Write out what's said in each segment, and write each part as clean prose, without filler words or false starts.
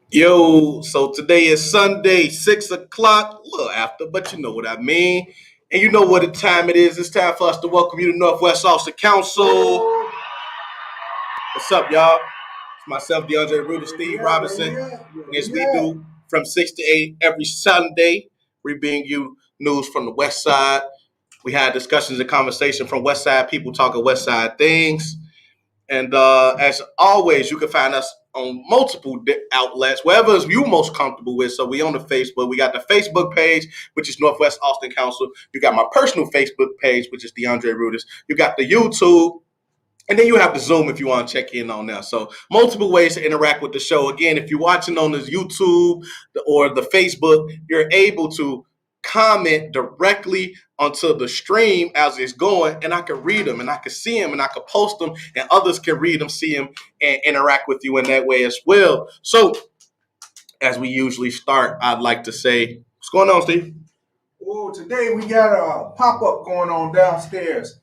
Yo, so today is Sunday, 6 o'clock, a little after, but you know what I mean. And you know what the time it is. It's time for us to welcome you to Northwest Austin Council. What's up, y'all? It's myself, DeAndre Ruder, Steve Robinson. And as we do from 6 to 8 every Sunday, we bring you news from the West Side. We had discussions and conversation from West Side people talking West Side things. And as always, you can find us on multiple outlets, wherever you most comfortable with. So we on the Facebook. We got the Facebook page, which is Northwest Austin Council. You got my personal Facebook page, which is DeAndre Rudis. You got the YouTube. And then you have the Zoom if you want to check in on that. So multiple ways to interact with the show. Again, if you're watching on the YouTube or the Facebook, you're able to comment directly onto the stream as it's going, and I can read them, and I can see them, and I can post them, and others can read them, see them, and interact with you in that way as well. So as we usually start, I'd like to say, what's going on, Steve? Oh, today we got a pop-up going on downstairs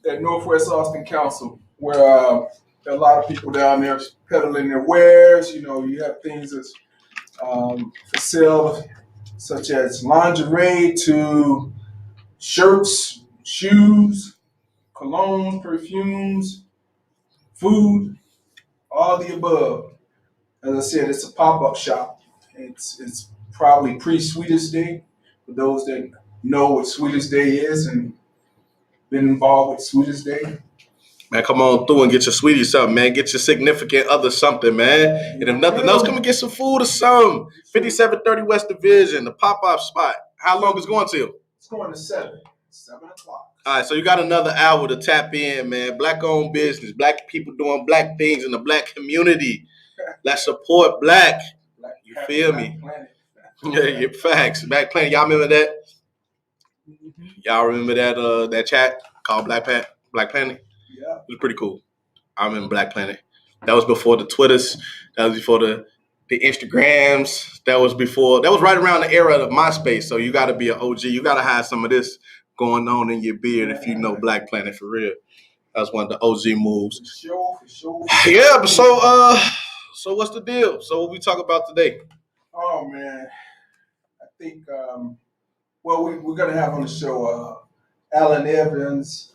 at Northwest Austin Council, where there are a lot of people down there peddling their wares. You know, you have things that's for sale, such as lingerie to shirts, shoes, colognes, perfumes, food, all the above. As I said, it's a pop-up shop. It's probably pre-Sweetest Day for those that know what Sweetest Day is and been involved with Sweetest Day. Man, come on through and get your sweetie something, man. Get your significant other something, man. And if nothing else, come and get some food or something. 5730 West Division, the pop-up spot. How long is it going till? It's going to 7 o'clock. All right, so you got another hour to tap in, man. Black-owned business, black people doing black things in the black community. Let's support black. You feel me? Yeah, your facts. Black Planet. Y'all remember that? Y'all remember that chat called Black Planet? Yeah. It was pretty cool. I remember Black Planet. That was before the Twitters. That was before the Instagrams. That was right around the era of MySpace. So you got to be an OG. You got to have some of this going on in your beard if you know Black Planet for real. That's one of the OG moves. For sure. Yeah, but so what's the deal? So what we talk about today? Oh man, I think we're gonna have on the show Alan Evans,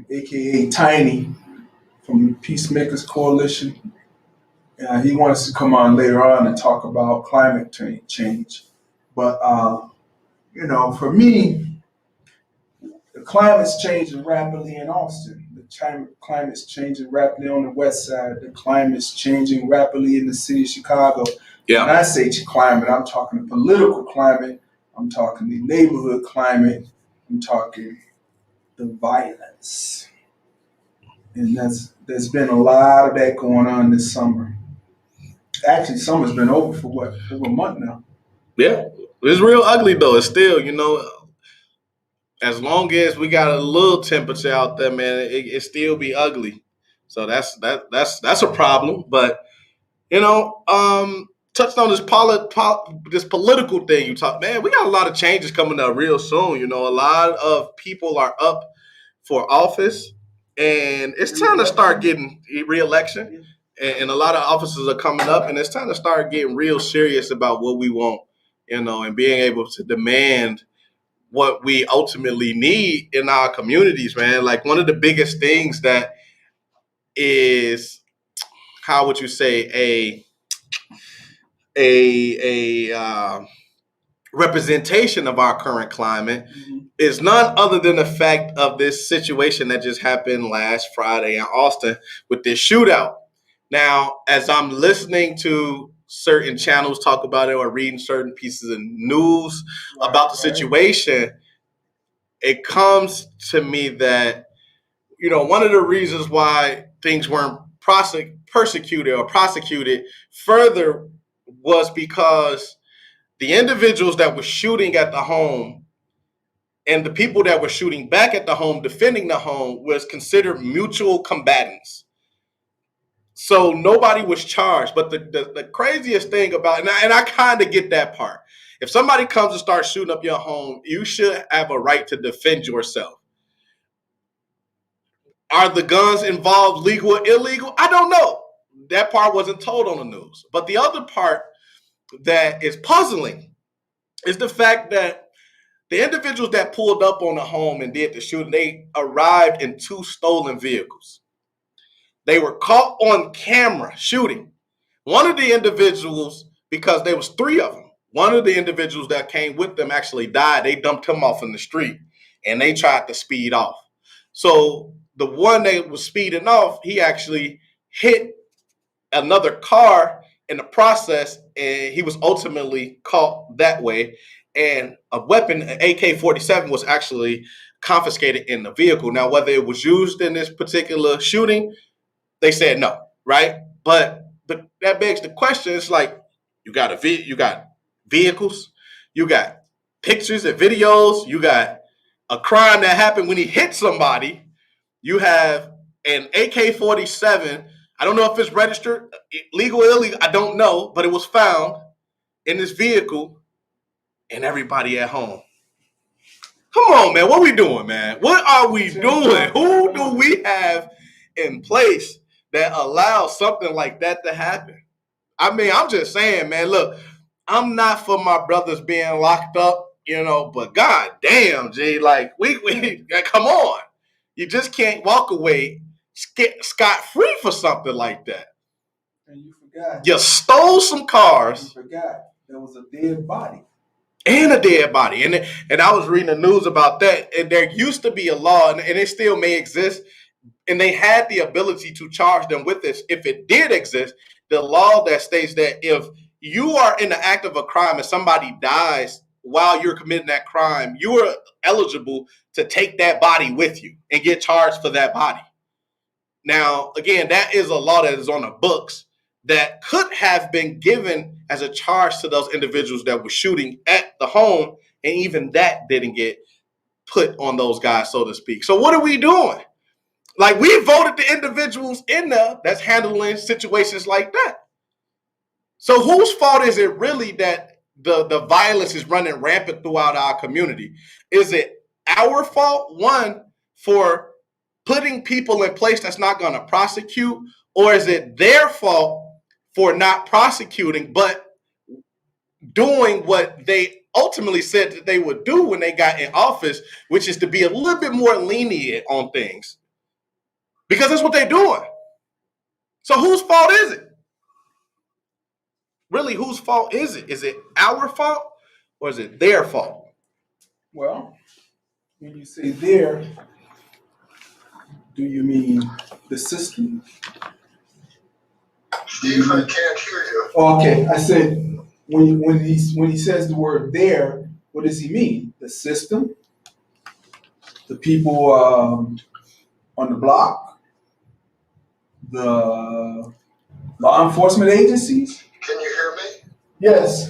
aka Tiny, from the Peacemakers Coalition. He wants to come on later on and talk about climate change. But for me, the climate's changing rapidly in Austin. The climate's changing rapidly on the west side. The climate's changing rapidly in the city of Chicago. Yeah. When I say climate, I'm talking the political climate. I'm talking the neighborhood climate. I'm talking the violence. And there's been a lot of that going on this summer. Actually, summer's been over for over a month now. Yeah. It's real ugly though. It's still, as long as we got a little temperature out there, man, it still be ugly. So that's a problem. But touched on this political thing you talk, man. We got a lot of changes coming up real soon. A lot of people are up for office, and it's time to start getting re-election. And a lot of officers are coming up, and it's time to start getting real serious about what we want, and being able to demand what we ultimately need in our communities, man. Like one of the biggest things that is, how would you say, a representation of our current climate is none other than the fact of this situation that just happened last Friday in Austin with this shootout. Now, as I'm listening to certain channels talk about it or reading certain pieces of news about the situation, it comes to me that, one of the reasons why things weren't persecuted or prosecuted further was because the individuals that were shooting at the home and the people that were shooting back at the home, defending the home, was considered mutual combatants. So nobody was charged. But the craziest thing about it, and I kind of get that part. If somebody comes and starts shooting up your home, you should have a right to defend yourself. Are the guns involved legal or illegal? I don't know. That part wasn't told on the news. But the other part that is puzzling is the fact that the individuals that pulled up on the home and did the shooting, they arrived in 2 stolen vehicles. They were caught on camera shooting. One of the individuals, because there was 3 of them, one of the individuals that came with them actually died. They dumped him off in the street and they tried to speed off. So the one that was speeding off, he actually hit another car in the process, and he was ultimately caught that way. And a weapon, an AK-47, was actually confiscated in the vehicle. Now, whether it was used in this particular shooting, they said no, right? But that begs the question. It's like you got vehicles, you got pictures and videos, you got a crime that happened when he hit somebody. You have an AK-47. I don't know if it's registered, legal, illegal. I don't know, but it was found in this vehicle, and everybody at home. Come on, man. What are we doing, man? What are we doing? Who do we have in place that allows something like that to happen? I mean, I'm just saying, man, look, I'm not for my brothers being locked up, but god damn, G, like we come on. You just can't walk away scot-free for something like that. And you forgot. You stole some cars. You forgot there was a dead body. And a dead body. And I was reading the news about that. And there used to be a law, and it still may exist. And they had the ability to charge them with this if it did exist. The law that states that if you are in the act of a crime and somebody dies while you're committing that crime, you are eligible to take that body with you and get charged for that body. Now, again, that is a law that is on the books that could have been given as a charge to those individuals that were shooting at the home, and even that didn't get put on those guys, so to speak. So what are we doing? Like, we voted the individuals in there that's handling situations like that. So whose fault is it really that the violence is running rampant throughout our community? Is it our fault, one, for putting people in place that's not going to prosecute, or is it their fault for not prosecuting but doing what they ultimately said that they would do when they got in office, which is to be a little bit more lenient on things? Because that's what they're doing. So whose fault is it? Really, whose fault is it? Is it our fault or is it their fault? Well, when you say their, do you mean the system? Steve, I can't hear you. Oh, okay, I said when he says the word there, what does he mean? The system, the people on the block, the law enforcement agencies. Can you hear me? Yes.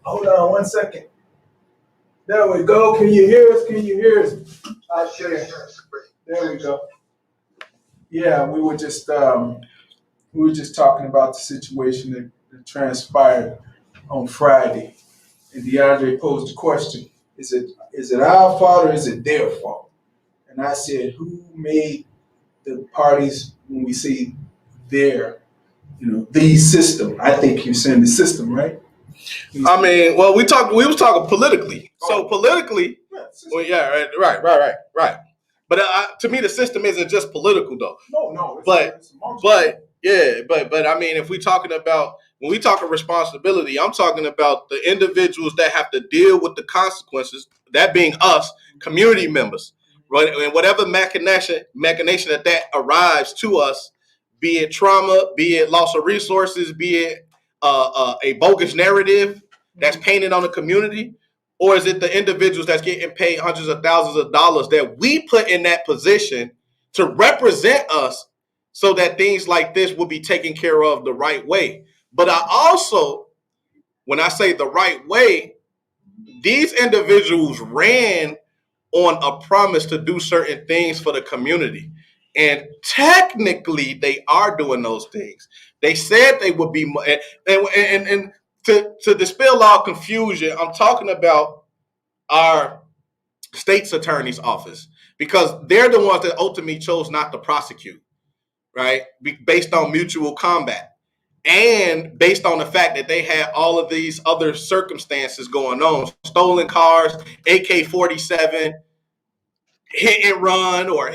Hold on 1 second. There we go. Can you hear us? Can you hear us? Out there. Yes, great. There we go. Yeah, we were just talking about the situation that transpired on Friday, and DeAndre posed the question: Is it our fault or is it their fault? And I said, who made the parties when we say their, the system? I think you're saying the system, right? I mean, well, we was talking politically. So politically, well, yeah, right. But to me, the system isn't just political, though. No. But I mean, if when we talk of responsibility, I'm talking about the individuals that have to deal with the consequences. That being us, community members, right? And whatever machination that arrives to us, be it trauma, be it loss of resources, be it a bogus narrative that's painted on the community, or is it the individuals that's getting paid hundreds of thousands of dollars that we put in that position to represent us so that things like this will be taken care of the right way? But I also, when I say the right way, these individuals ran on a promise to do certain things for the community. And technically, they are doing those things. They said they would be, and to dispel all confusion, I'm talking about our state's attorney's office, because they're the ones that ultimately chose not to prosecute, right? Based on mutual combat. And based on the fact that they had all of these other circumstances going on, stolen cars, AK-47, hit and run, or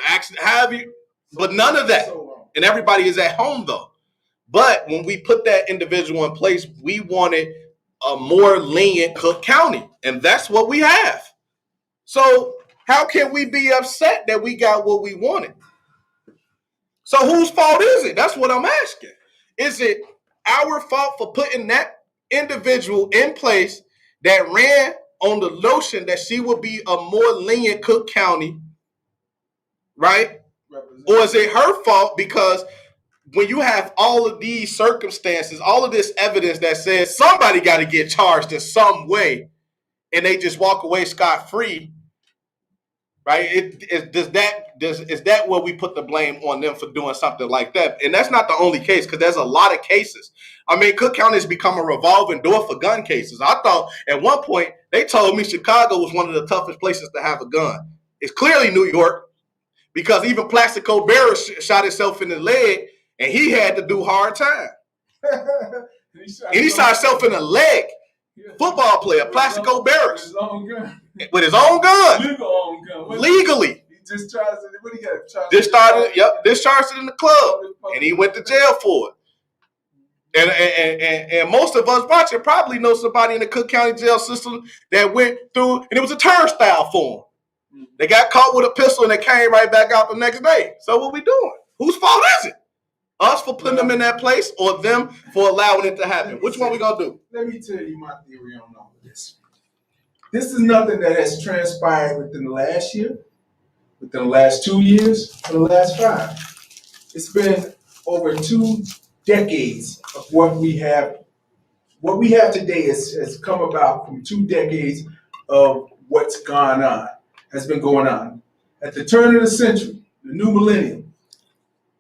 accident, have you? But none of that. And everybody is at home though. But when we put that individual in place, we wanted a more lenient Cook County, and that's what we have. So how can we be upset that we got what we wanted? So whose fault is it? That's what I'm asking. Is it our fault for putting that individual in place that ran on the notion that she would be a more lenient Cook County, right? Or is it her fault because when you have all of these circumstances, all of this evidence that says somebody got to get charged in some way, and they just walk away scot-free, right? Is that where we put the blame on them for doing something like that? And that's not the only case, because there's a lot of cases. I mean, Cook County has become a revolving door for gun cases. I thought at one point they told me Chicago was one of the toughest places to have a gun. It's clearly New York, because even Plaxico Berra shot himself in the leg, and he had to do hard time. And he shot himself in the leg. Football player, Plaxico Barris. With his own gun. Legal own gun. Legally. He just charged it. What he got? Discharged it in the club. And he went to jail for it. And most of us watching probably know somebody in the Cook County jail system that went through, and it was a turnstile for them. They got caught with a pistol and they came right back out the next day. So what we doing? Whose fault is it? Us for putting them in that place, or them for allowing it to happen? Which one we gonna do? Let me tell you my theory on all of this. This is nothing that has transpired within the last year, within the last 2 years, or the last 5. It's been over 2 decades of what we have. What we have today has come about from 2 decades of what's gone on, has been going on. At the turn of the century, the new millennium,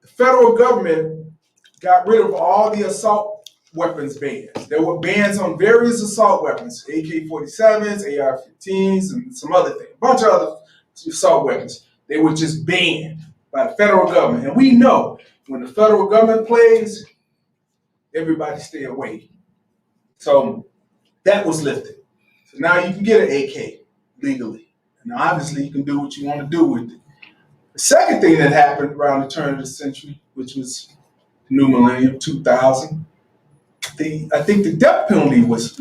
the federal government got rid of all the assault weapons bans. There were bans on various assault weapons, AK-47s, AR-15s, and some other things, a bunch of other assault weapons. They were just banned by the federal government. And we know when the federal government plays, everybody stay away. So that was lifted. So now you can get an AK legally. And obviously you can do what you want to do with it. The second thing that happened around the turn of the century, which was new millennium, 2000, I think the death penalty was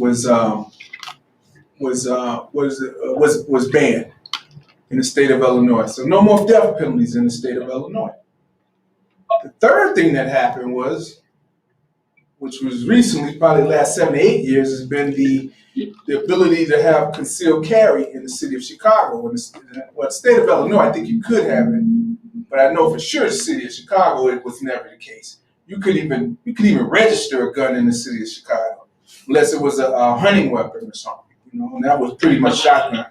banned in the state of Illinois. So no more death penalties in the state of Illinois. The third thing that happened was, which was recently, probably the last 7 to 8 years, has been the ability to have concealed carry in the city of Chicago. The state of Illinois, I think you could have it, but I know for sure the city of Chicago, it was never the case. You could even register a gun in the city of Chicago, unless it was a hunting weapon or something, and that was pretty much shotgun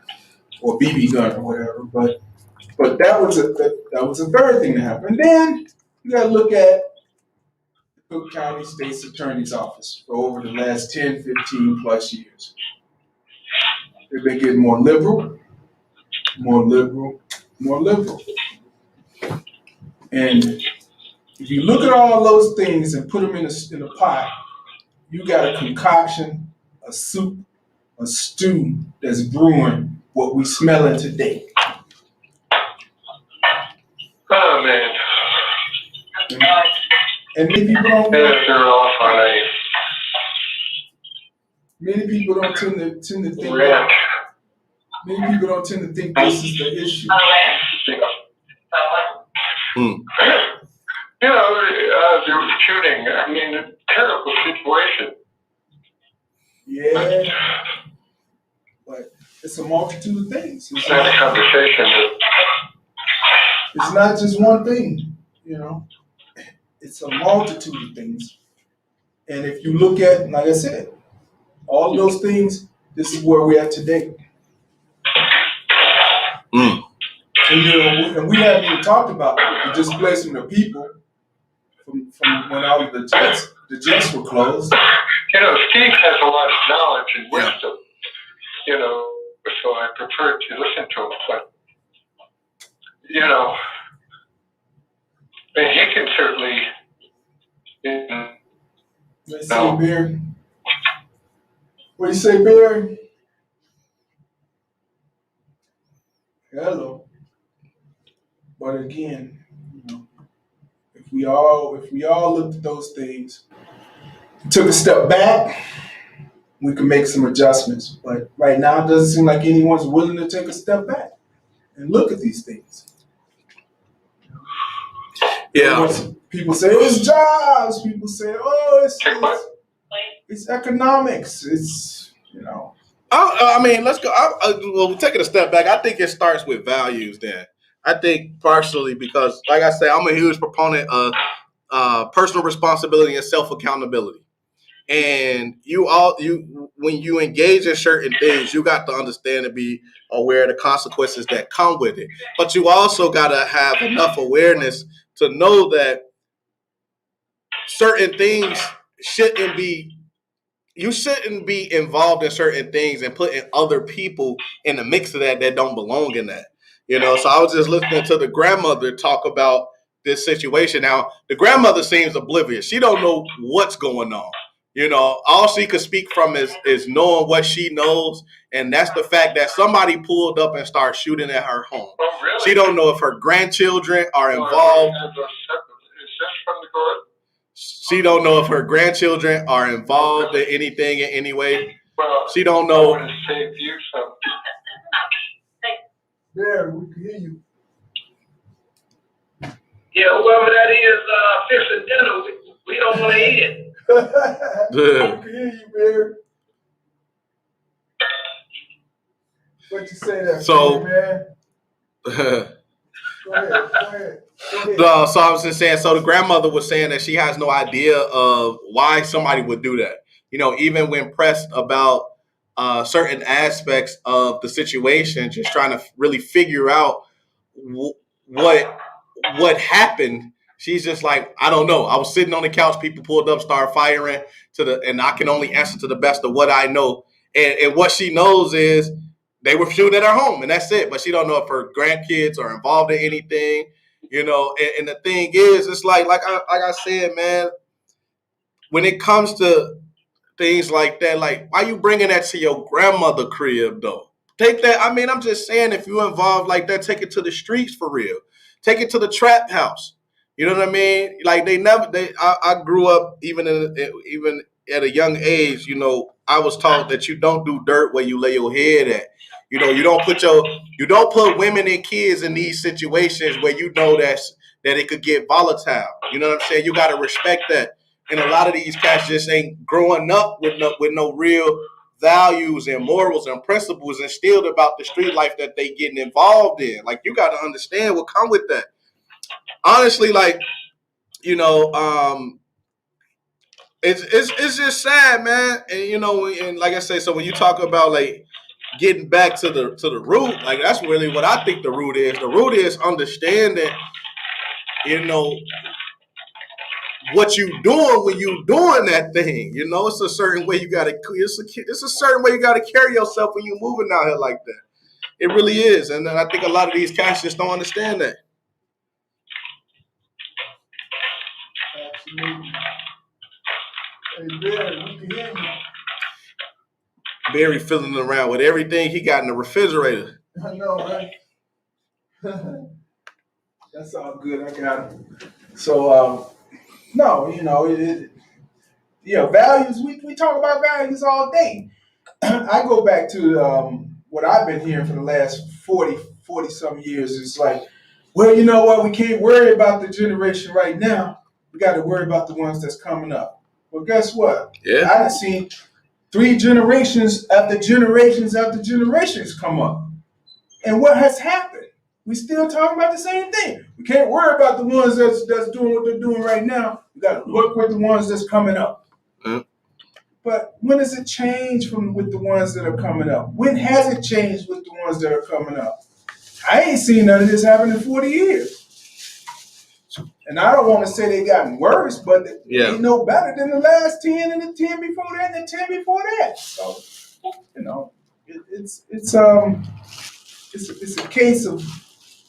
or BB gun or whatever. But that was a third thing that happened. And then you got to look at the Cook County State's Attorney's Office for over the last 10, 15 plus years. They've been getting more liberal, more liberal, more liberal. And if you look at all those things and put them in a pot, you got a concoction, a soup, a stew that's brewing what we smelling today. Oh, man. And many people don't. They're off on a Many people don't tend to think. rant. Many people don't tend to think this is the issue. The shooting, I mean, a terrible situation. Yeah, but it's a multitude of things. It's not a conversation. It's not just one thing, It's a multitude of things. And if you look at, like I said, all of those things, this is where we're at today. And we haven't even talked about the displacement of people from when all of the jets were closed. Steve has a lot of knowledge and wisdom, so I prefer to listen to him. But, and he can certainly Let's see, Barry. What do you say, Barry? Hello. But again, if we all looked at those things, took a step back, we can make some adjustments. But right now, it doesn't seem like anyone's willing to take a step back and look at these things. Yeah. People say it's jobs. People say, oh, it's economics. It's I mean, let's go. Well, taking a step back, I think it starts with values. Then I think partially because, like I said, I'm a huge proponent of personal responsibility and self accountability. And when you engage in certain things, you got to understand and be aware of the consequences that come with it. But you also got to have enough awareness to know that certain things shouldn't be you shouldn't be involved in certain things and putting other people in the mix of that don't belong in that. So I was just listening to the grandmother talk about this situation. Now, the grandmother seems oblivious. She don't know what's going on. All she could speak from is knowing what she knows, and that's the fact that somebody pulled up and started shooting at her home. Oh, really? She don't know if her grandchildren are involved. Is this from the court? She don't know if her grandchildren are involved in anything in any way. Well, she don't know. I want to save you some. Yeah, we can hear you. Yeah, whoever that is fixing dinner, we don't want to eat it. We can hear you, Barry. What you say there, So, man? Go ahead. No, so I was just saying. So the grandmother was saying that she has no idea of why somebody would do that. Even when pressed about certain aspects of the situation, just trying to really figure out what happened. She's just like, I don't know. I was sitting on the couch. People pulled up, started firing and I can only answer to the best of what I know. And what she knows is they were shooting at her home, and that's it. But she don't know if her grandkids are involved in anything. And the thing is, it's like I said, man, when it comes to things like that, like, why you bringing that to your grandmother crib, though? Take that. I mean, I'm just saying, if you're involved like that, take it to the streets for real. Take it to the trap house. You know what I mean? Like, I grew up, even at a young age, I was taught that you don't do dirt where you lay your head at. You don't put women and kids in these situations where that it could get volatile. You know what I'm saying? You got to respect that. And a lot of these cats just ain't growing up with no real values and morals and principles instilled about the street life that they getting involved in. Like, you got to understand what come with that. Honestly, like, it's just sad, man. And and like I say, so when you talk about like getting back to the root, like, that's really what I think the root is. The root is understanding, what you doing when you doing that thing. It's a certain way you gotta. It's a certain way you gotta carry yourself when you moving out here like that. It really is, and I think a lot of these cats just don't understand that. Absolutely. Hey, Barry, we can hear you. Barry fiddling around with everything he got in the refrigerator. I know, right? That's all good. I got it. So, no, values. We talk about values all day. I go back to what I've been hearing for the last 40 some years. It's like, well, you know what? We can't worry about the generation right now. We got to worry about the ones that's coming up. Well, guess what? Yeah. I done seen 3 generations after generations after generations come up. And what has happened? We still talking about the same thing. We can't worry about the ones that's doing what they're doing right now. We got to look with the ones that's coming up. Mm. But when does it change with the ones that are coming up? When has it changed with the ones that are coming up? I ain't seen none of this happen in 40 years. And I don't want to say they gotten worse, but they ain't no better than the last 10 and the 10 before that and the 10 before that. So, it's a case of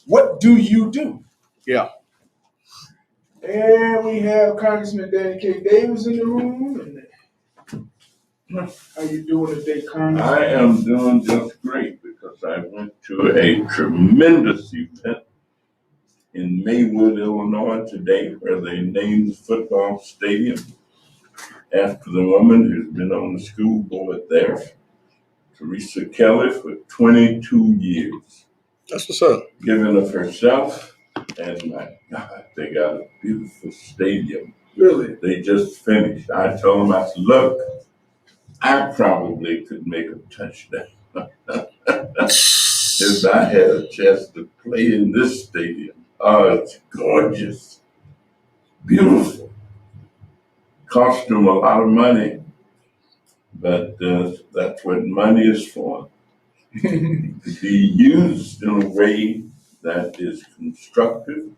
what do you do? Yeah. And we have Congressman Danny K. Davis in the room. How you doing today, Congressman? I am doing just great because I went to a tremendous event in Maywood, Illinois today where they named the football stadium after the woman who's been on the school board there, Teresa Kelly, for 22 years. That's what's up. Giving of herself, and my God, they got a beautiful stadium. Really? They just finished. I told them, I said, look, I probably could make a touchdown if I had a chance to play in this stadium. Oh, it's gorgeous, beautiful. Cost them a lot of money, but that's what money is for. To be used in a way that is constructive.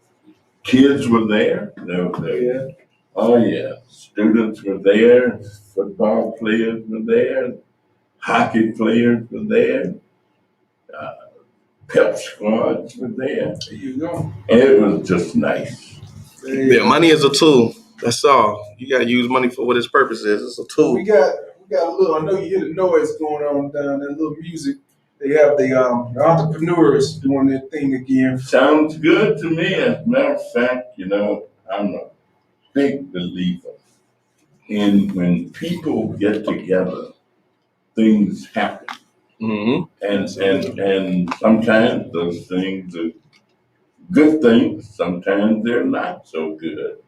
Kids were there. They were there. Yeah. Oh yeah, students were there. Football players were there. Hockey players were there. Pep squads were there. There you go. And it was just nice. Yeah, money is a tool. That's all. You gotta use money for what its purpose is. It's a tool. We got a little. I know you hear the noise going on down there. Little music. They have the entrepreneurs doing their thing again. Sounds good to me. As a matter of fact, I'm a big believer in when people get together, things happen. Mm-hmm. And sometimes those things are good things, sometimes they're not so good.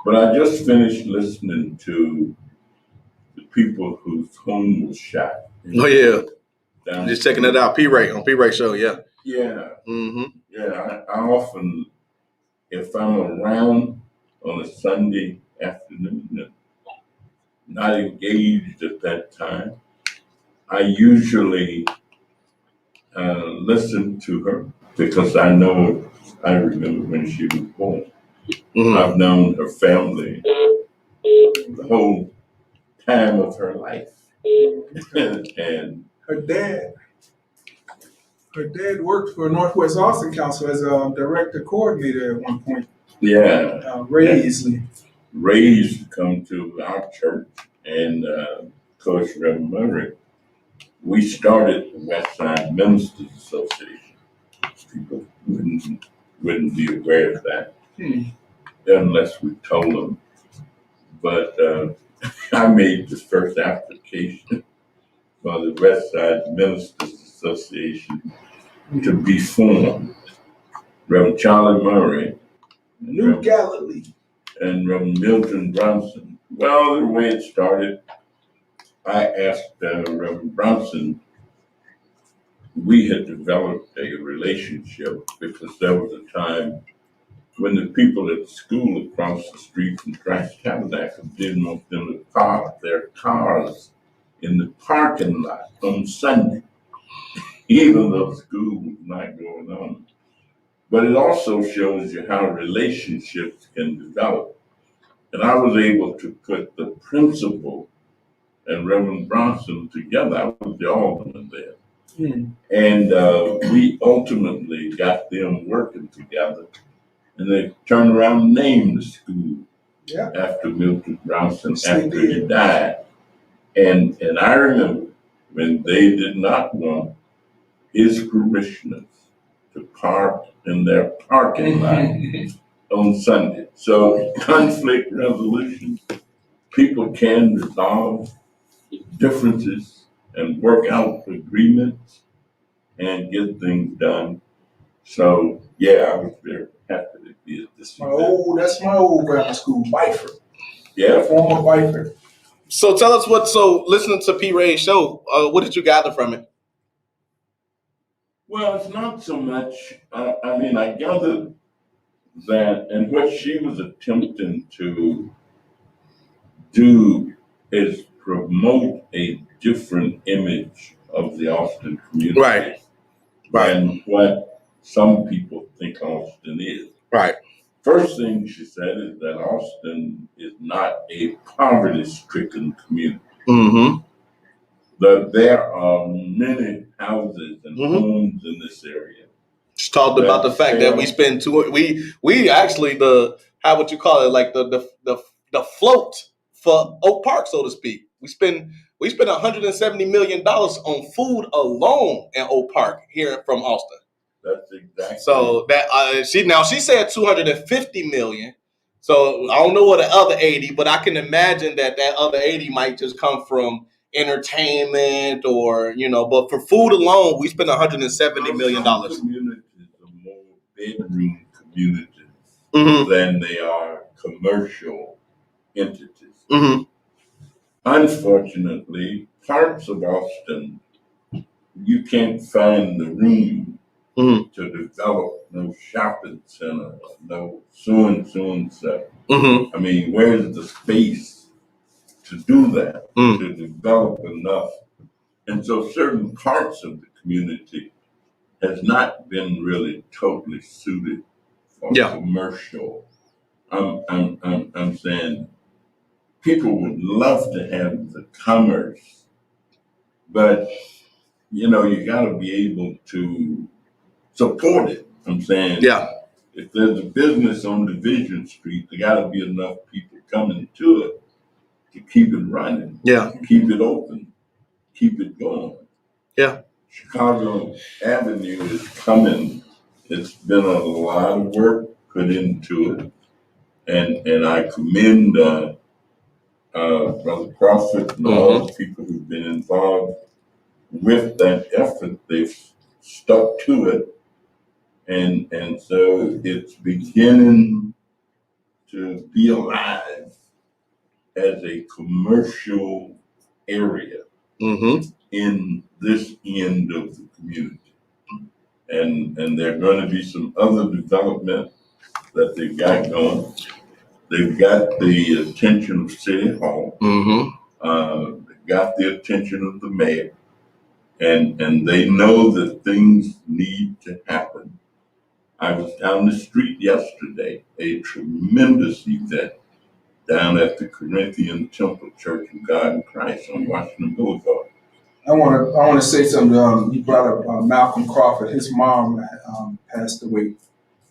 But I just finished listening to the people whose home was shot. Oh yeah. Down Just checking it out. P-Ray on P-Ray show, yeah. Yeah. Mm-hmm. Yeah. I often, if I'm around on a Sunday afternoon and not engaged at that time, I usually listen to her because I remember when she was born. Mm-hmm. I've known her family the whole time of her life. and Her dad worked for Northwest Austin Council as a director coordinator at one point. yeah, Ray Easley. Ray used to come to our church, and Coach Reverend Murray. We started the West Side Ministers Association. People wouldn't be aware of that unless we told them. But I made the first application for the West Side Ministers Association to be formed. Reverend Charlie Murray, New Galilee, and Reverend Milton Bronson. Well, the way it started, I asked Reverend Bronson. We had developed a relationship because there was a time when the people at the school across the street from Christ Tabernacle didn't want them to park their cars in the parking lot on Sunday, even though school was not going on. But it also shows you how relationships can develop. And I was able to put the principal and Reverend Bronson together. I was the alderman there. And we ultimately got them working together. And they turned around and named the school after Milton Bronson after he died. And I remember when they did not want his parishioners to park in their parking lot on Sunday. So conflict resolution, people can resolve differences and work out agreements and get things done. So yeah, I was very happy to be at this event. That's my old grammar school, Byford. Yeah. Former Byford. So tell us listening to P-Ray's show, what did you gather from it? Well, it's not so much, I gathered that, and what she was attempting to do is promote a different image of the Austin community. Right. Than what some people think Austin is. Right. First thing she said is that Austin is not a poverty-stricken community. Mm-hmm. That there are many houses and homes in this area. She talked about the fact that we spend we actually the how would you call it, like the float for Oak Park, so to speak. We spend $170 million on food alone in Oak Park here from Austin. That's exactly. So that she said 250 million. So I don't know what the other 80, but I can imagine that other 80 might just come from entertainment or But for food alone, we spend $170 million. Communities are more bedroom communities Mm-hmm. than they are commercial entities. Mm-hmm. Unfortunately, parts of Austin, you can't find the room to develop no shopping center, no so and so. Mm-hmm. I mean, where's the space to do that, to develop enough? And so certain parts of the community has not been really totally suited for commercial. I'm saying people would love to have the commerce, but you got to be able to support it. I'm saying, if there's a business on Division Street, there got to be enough people coming to it to keep it running, keep it open, keep it going. Yeah. Chicago Avenue is coming. It's been a lot of work put into it, and I commend Brother Crawford and all the people who've been involved with that effort. They've stuck to it, and so it's beginning to be alive as a commercial area in this end of the community. And there are going to be some other development that they've got going. They've got the attention of City Hall. They've got the attention of the mayor. And they know that things need to happen. I was down the street yesterday, a tremendous event down at the Corinthian Temple Church of God in Christ on Washington Boulevard. I want to say something. You brought up Malcolm Crawford. His mom passed away.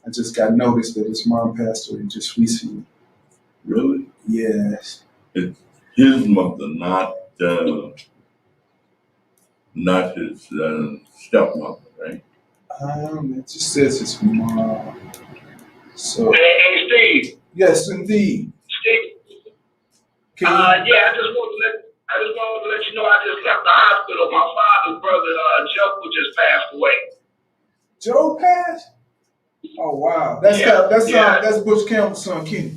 I just got noticed that his mom passed away just recently. Really? Yes. It's his mother, not his stepmother, right? It just says his mom. So. Hey, Steve. Yes, indeed. Steve. I just wanted to let you know I just left the hospital. My father's brother, Joe, just passed away. Joe passed? Oh wow. That's Butch Campbell's son, Kenny.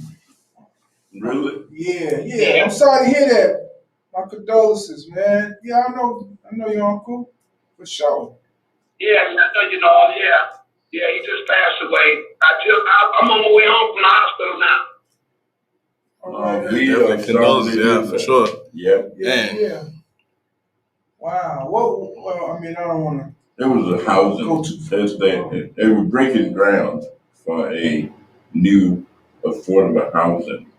Really? Yeah. I'm sorry to hear that. My condolences, man. Yeah, I know your uncle. For sure. Yeah, I know you know, yeah, he just passed away. I'm on my way home from the hospital now. For sure. Yeah. Wow. Well, I mean, I don't want to. There was a housing. They were breaking ground for a new affordable housing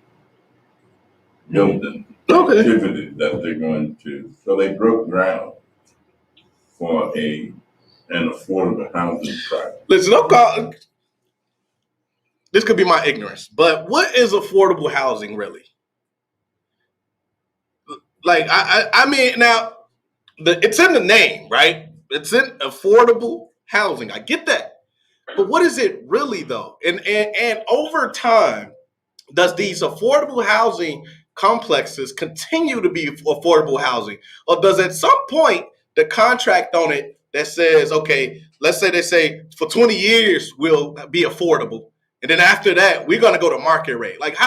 building activity that they're going to. So they broke ground for an affordable housing project. Listen, this could be my ignorance, but what is affordable housing really? Like, I mean, now it's in the name, right? It's in affordable housing. I get that, but what is it really though? And over time, does these affordable housing complexes continue to be affordable housing, or does at some point the contract on it that says, okay, let's say they say for 20 years will be affordable, and then after that we're gonna go to market rate? Like,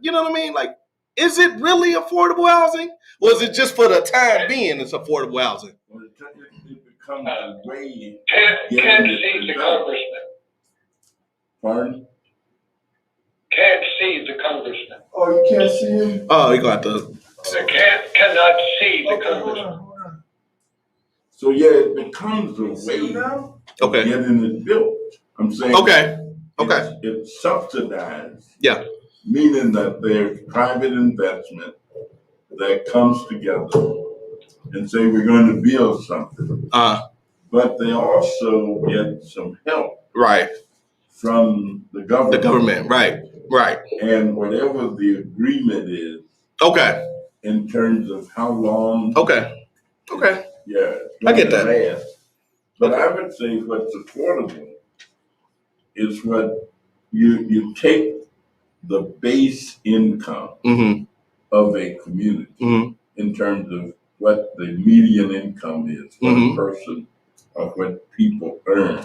you know what I mean? Like, is it really affordable housing, or is it just for the time being it's affordable housing? Well, it becomes a way. Can't see the congressman. Pardon? Can't see the congressman. Oh, you can't see him? Oh, you got to. Cannot see the congressman. Hold on. So it becomes a way of getting it built. I'm saying. Okay. It's subsidized. Yeah. Meaning that there's private investment that comes together and say we're going to build something. But they also get some help. Right. From the government. Right. Right. And whatever the agreement is. Okay. In terms of how long. Okay. Yeah. I get that. Last. But I would say what's affordable is what you take the base income of a community in terms of what the median income is for a person or what people earn.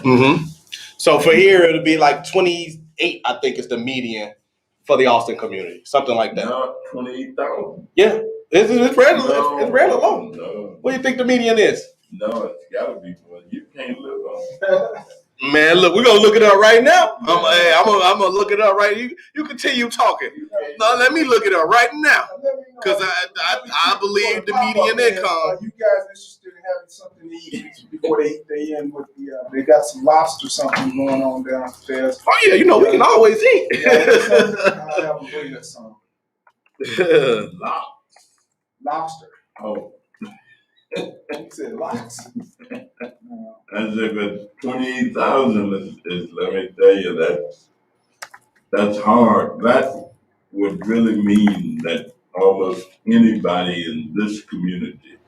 So for here, it'll be like 28, I think is the median for the Austin community, something like that. No, 28,000. Yeah, it's rather low. No. What do you think the median is? No, it's gotta be more. You can't live on. Man, look, we're gonna look it up right now. I'm gonna look it up right. You continue talking. No, let me look it up right now. Because I believe the median income. Are you guys interested in having something to eat before they end with the? They got some lobster something going on downstairs. Oh yeah, we can always eat. I'll have a bring us some. Lobster. Oh. You said lobster. I said, but 28,000 is, let me tell you, that's hard. That would really mean that almost anybody in this community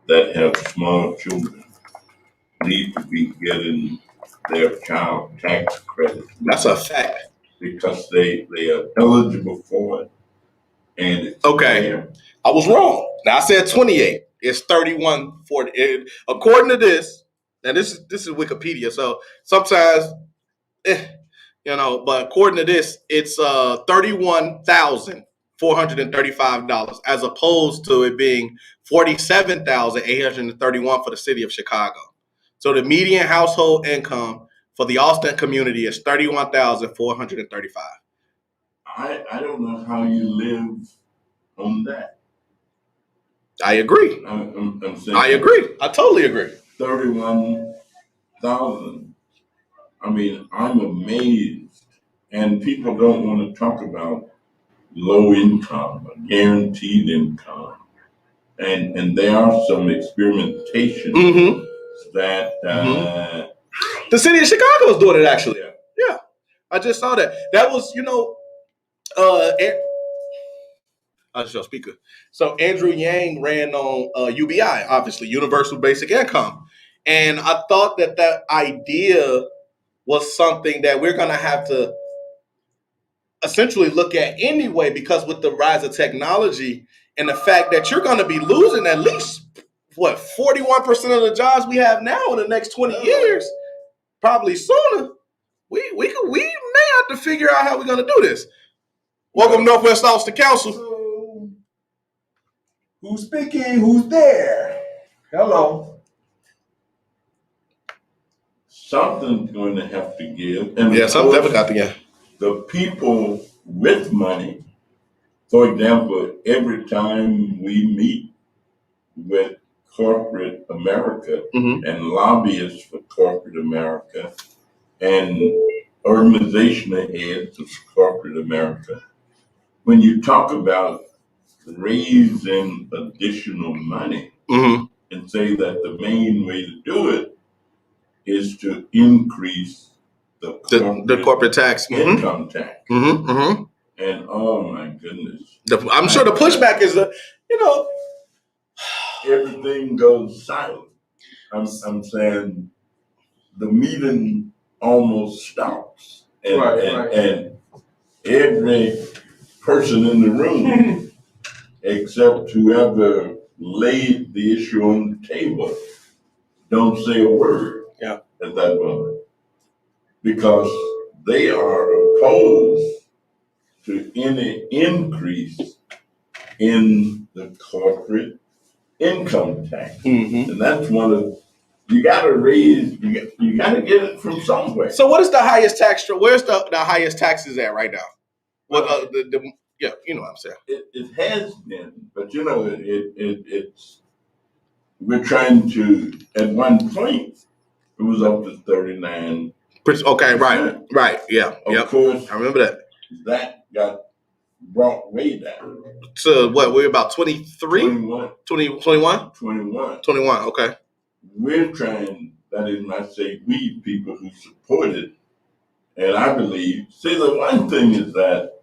that have small children need to be getting their child tax credit. That's a fact. Because they are eligible for it. And it's fair. I was wrong. Now I said 28. It's 31.40. According to this, and this is Wikipedia, so sometimes, but according to this, it's $31,435 as opposed to it being $47,831 for the city of Chicago. So the median household income for the Austin community is $31,435. I don't know how you live on that. I agree. I'm saying I agree. I totally agree. 31,000. I mean, I'm amazed. And people don't want to talk about low income, or guaranteed income. And there are some experimentation that the city of Chicago is doing it actually. Yeah. I just saw that. That was, I was your speaker. So Andrew Yang ran on UBI, obviously, Universal Basic Income. And I thought that idea was something that we're going to have to essentially look at anyway, because with the rise of technology and the fact that you're going to be losing at least, 41% of the jobs we have now in the next 20 years, probably sooner, we may have to figure out how we're going to do this. Welcome, Northwest Austin Council. Who's speaking? Who's there? Hello. Something's going to have to give. And something definitely got to give. The people with money, for example, every time we meet with corporate America and lobbyists for corporate America and organizational heads of corporate America, when you talk about raising additional money and say that the main way to do it is to increase the corporate tax, income tax. And oh my goodness. I'm sure the pushback is everything goes silent. I'm saying the meeting almost stops. And every person in the room, except whoever laid the issue on the table, don't say a word at that moment. Because they are opposed to any increase in the corporate income tax. And that's one of, you got to raise, you got to get it from somewhere. So what is the highest tax? Where's the highest taxes at right now? Well, you know what I'm saying. It has been, but it's, we're trying to, at one point, it was up to 39%. Okay, right, yeah. Of course, I remember that. That got brought way down. So what, we're about 23? 21. 21? 21, okay. We're trying, that is, when I say we, people who support it, And I believe, see, the one thing is that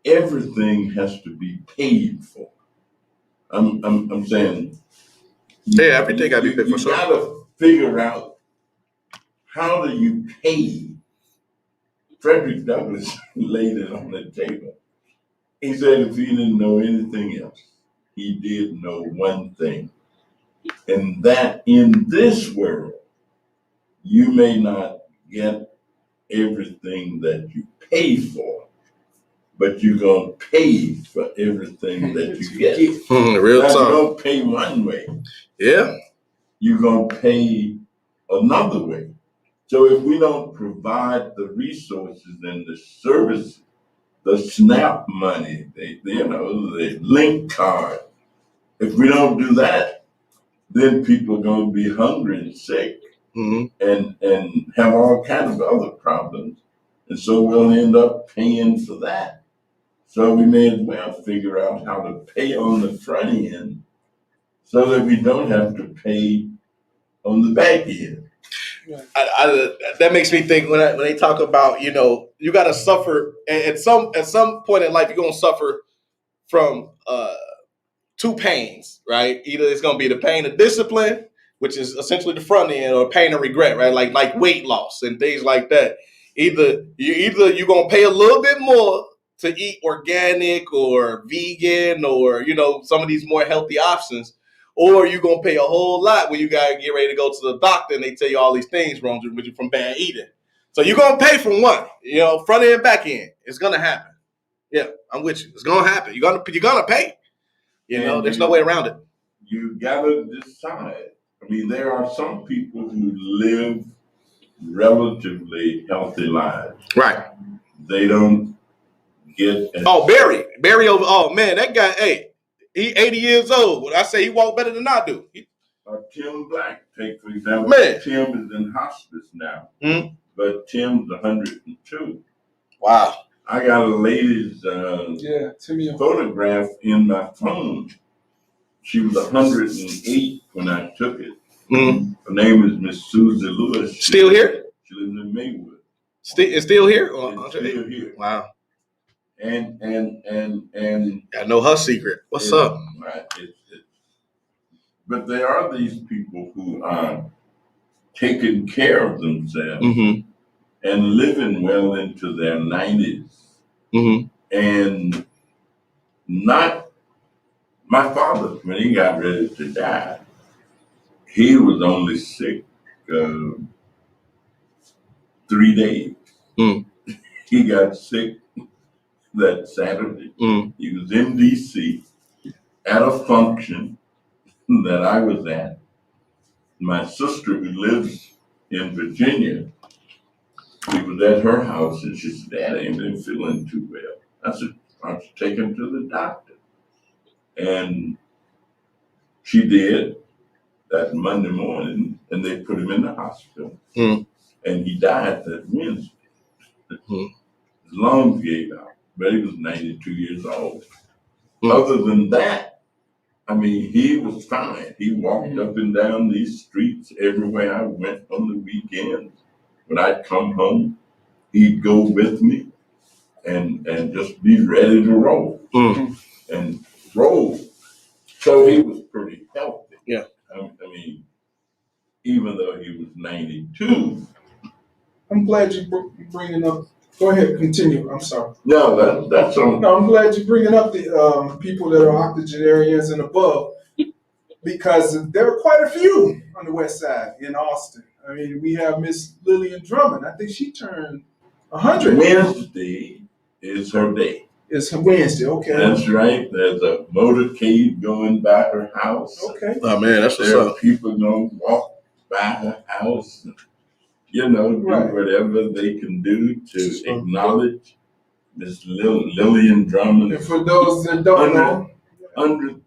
everything has to be paid for. I'm saying, Yeah, everything got to be paid for. You gotta figure out how do you pay. Frederick Douglass laid it on the table. He said if he didn't know anything else, he did know one thing, and that in this world, you may not get everything that you pay for, but you're going to pay for everything that you get. Real now, talk. You don't pay one way. Yeah. You're going to pay another way. So if we don't provide the resources and the services, the SNAP money, the link card, if we don't do that, then people are going to be hungry and sick and have all kinds of other problems. And so we'll end up paying for that. So we may as well figure out how to pay on the front end so that we don't have to pay on the back end. That makes me think when they talk about, you got to suffer at some point in life, you're going to suffer from two pains, right? Either it's going to be the pain of discipline, which is essentially the front end, or pain of regret, right? Like weight loss and things like that. Either you're going to pay a little bit more to eat organic or vegan or, some of these more healthy options, or you're going to pay a whole lot when you got to get ready to go to the doctor and they tell you all these things wrong with you from bad eating. So you're going to pay for one, front end, back end. It's going to happen. Yeah, I'm with you. It's going to happen. You're going to pay. There's no way around it. You gotta decide. I mean, there are some people who live relatively healthy lives. Right. They don't get. Barry over. Oh man, that guy. Hey, he 80 years old. When I say he walk better than I do. Tim Black, take for example. Man. Tim is in hospice now, but Tim's 102. Wow. I got a lady's photograph in my phone. She was 108 when I took it. Her name is Miss Susie Lewis. Still here? She lives in Maywood. Still here? Still here. Wow. And I know her secret. What's up? Right. But there are these people who are taking care of themselves and living well into their 90s. And not. My father, when he got ready to die, he was only sick 3 days. He got sick that Saturday. He was in D.C. at a function that I was at. My sister, who lives in Virginia, we was at her house, and she said, Dad ain't been feeling too well. I said, why don't you take him to the doctor? And she did that Monday morning, and they put him in the hospital. And he died that Wednesday. His lungs gave out, but he was 92 years old. Other than that, I mean, he was fine. He walked up and down these streets everywhere I went on the weekends. When I'd come home, he'd go with me and just be ready to roll. And roll. So he was pretty healthy. Yeah. I mean, even though he was 92. I'm glad you bringing up. Go ahead, continue. I'm sorry. No, that's all. No, I'm glad you're bringing up the people that are octogenarians and above, because there are quite a few on the West Side in Austin. I mean, we have Miss Lillian Drummond. I think she turned 100. Wednesday is her day. It's Wednesday, okay. That's right. There's a motorcade going by her house. Okay. Oh man, that's what's There up. are people gonna walk by her house, do whatever they can do to acknowledge Miss Lillian Drummond. And for those that don't know, 100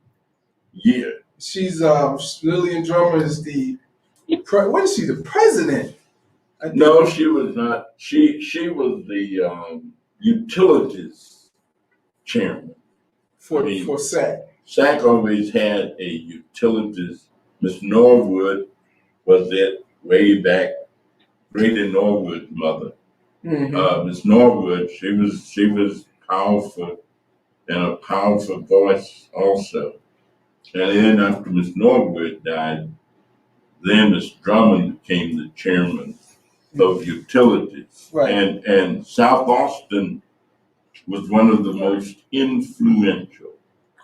year. She's Lillian Drummond is what is she? The president? No, she was not. She was the utilities chairman for SAC. SAC always had a utilities. Miss Norwood was it way back. Grady Norwood's mother Miss Norwood, she was powerful and a powerful voice also. And then after Miss Norwood died, then Miss Drummond became the chairman of utilities. Right. And South Austin was one of the most influential.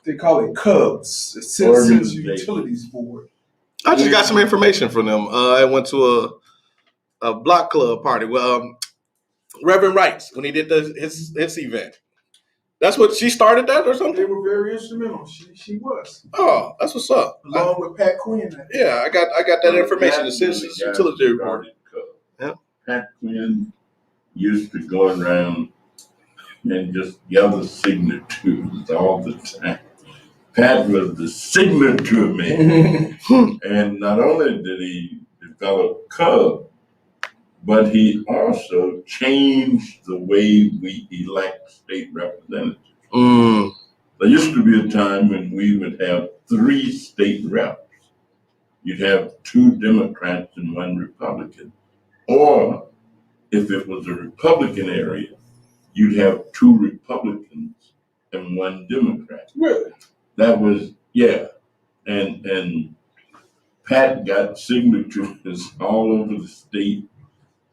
They call it Cubs, the Citizens Utilities Board. I just got some information from them. I went to a block club party. Well, Reverend Wrights, when he did his event. That's what she started that or something? They were very instrumental. She was. Oh, that's what's up. Along with Pat Quinn. Yeah, I got that information. The Citizens Utility Report. Yeah. Pat Quinn used to go around and just gather signatures all the time. Pat was the signature man. And not only did he develop Cub, but he also changed the way we elect state representatives. There used to be a time when we would have 3 state reps. You'd have 2 Democrats and 1 Republican. Or if it was a Republican area, you'd have 2 Republicans and 1 Democrat. Really? That was, yeah. And Pat got signatures all over the state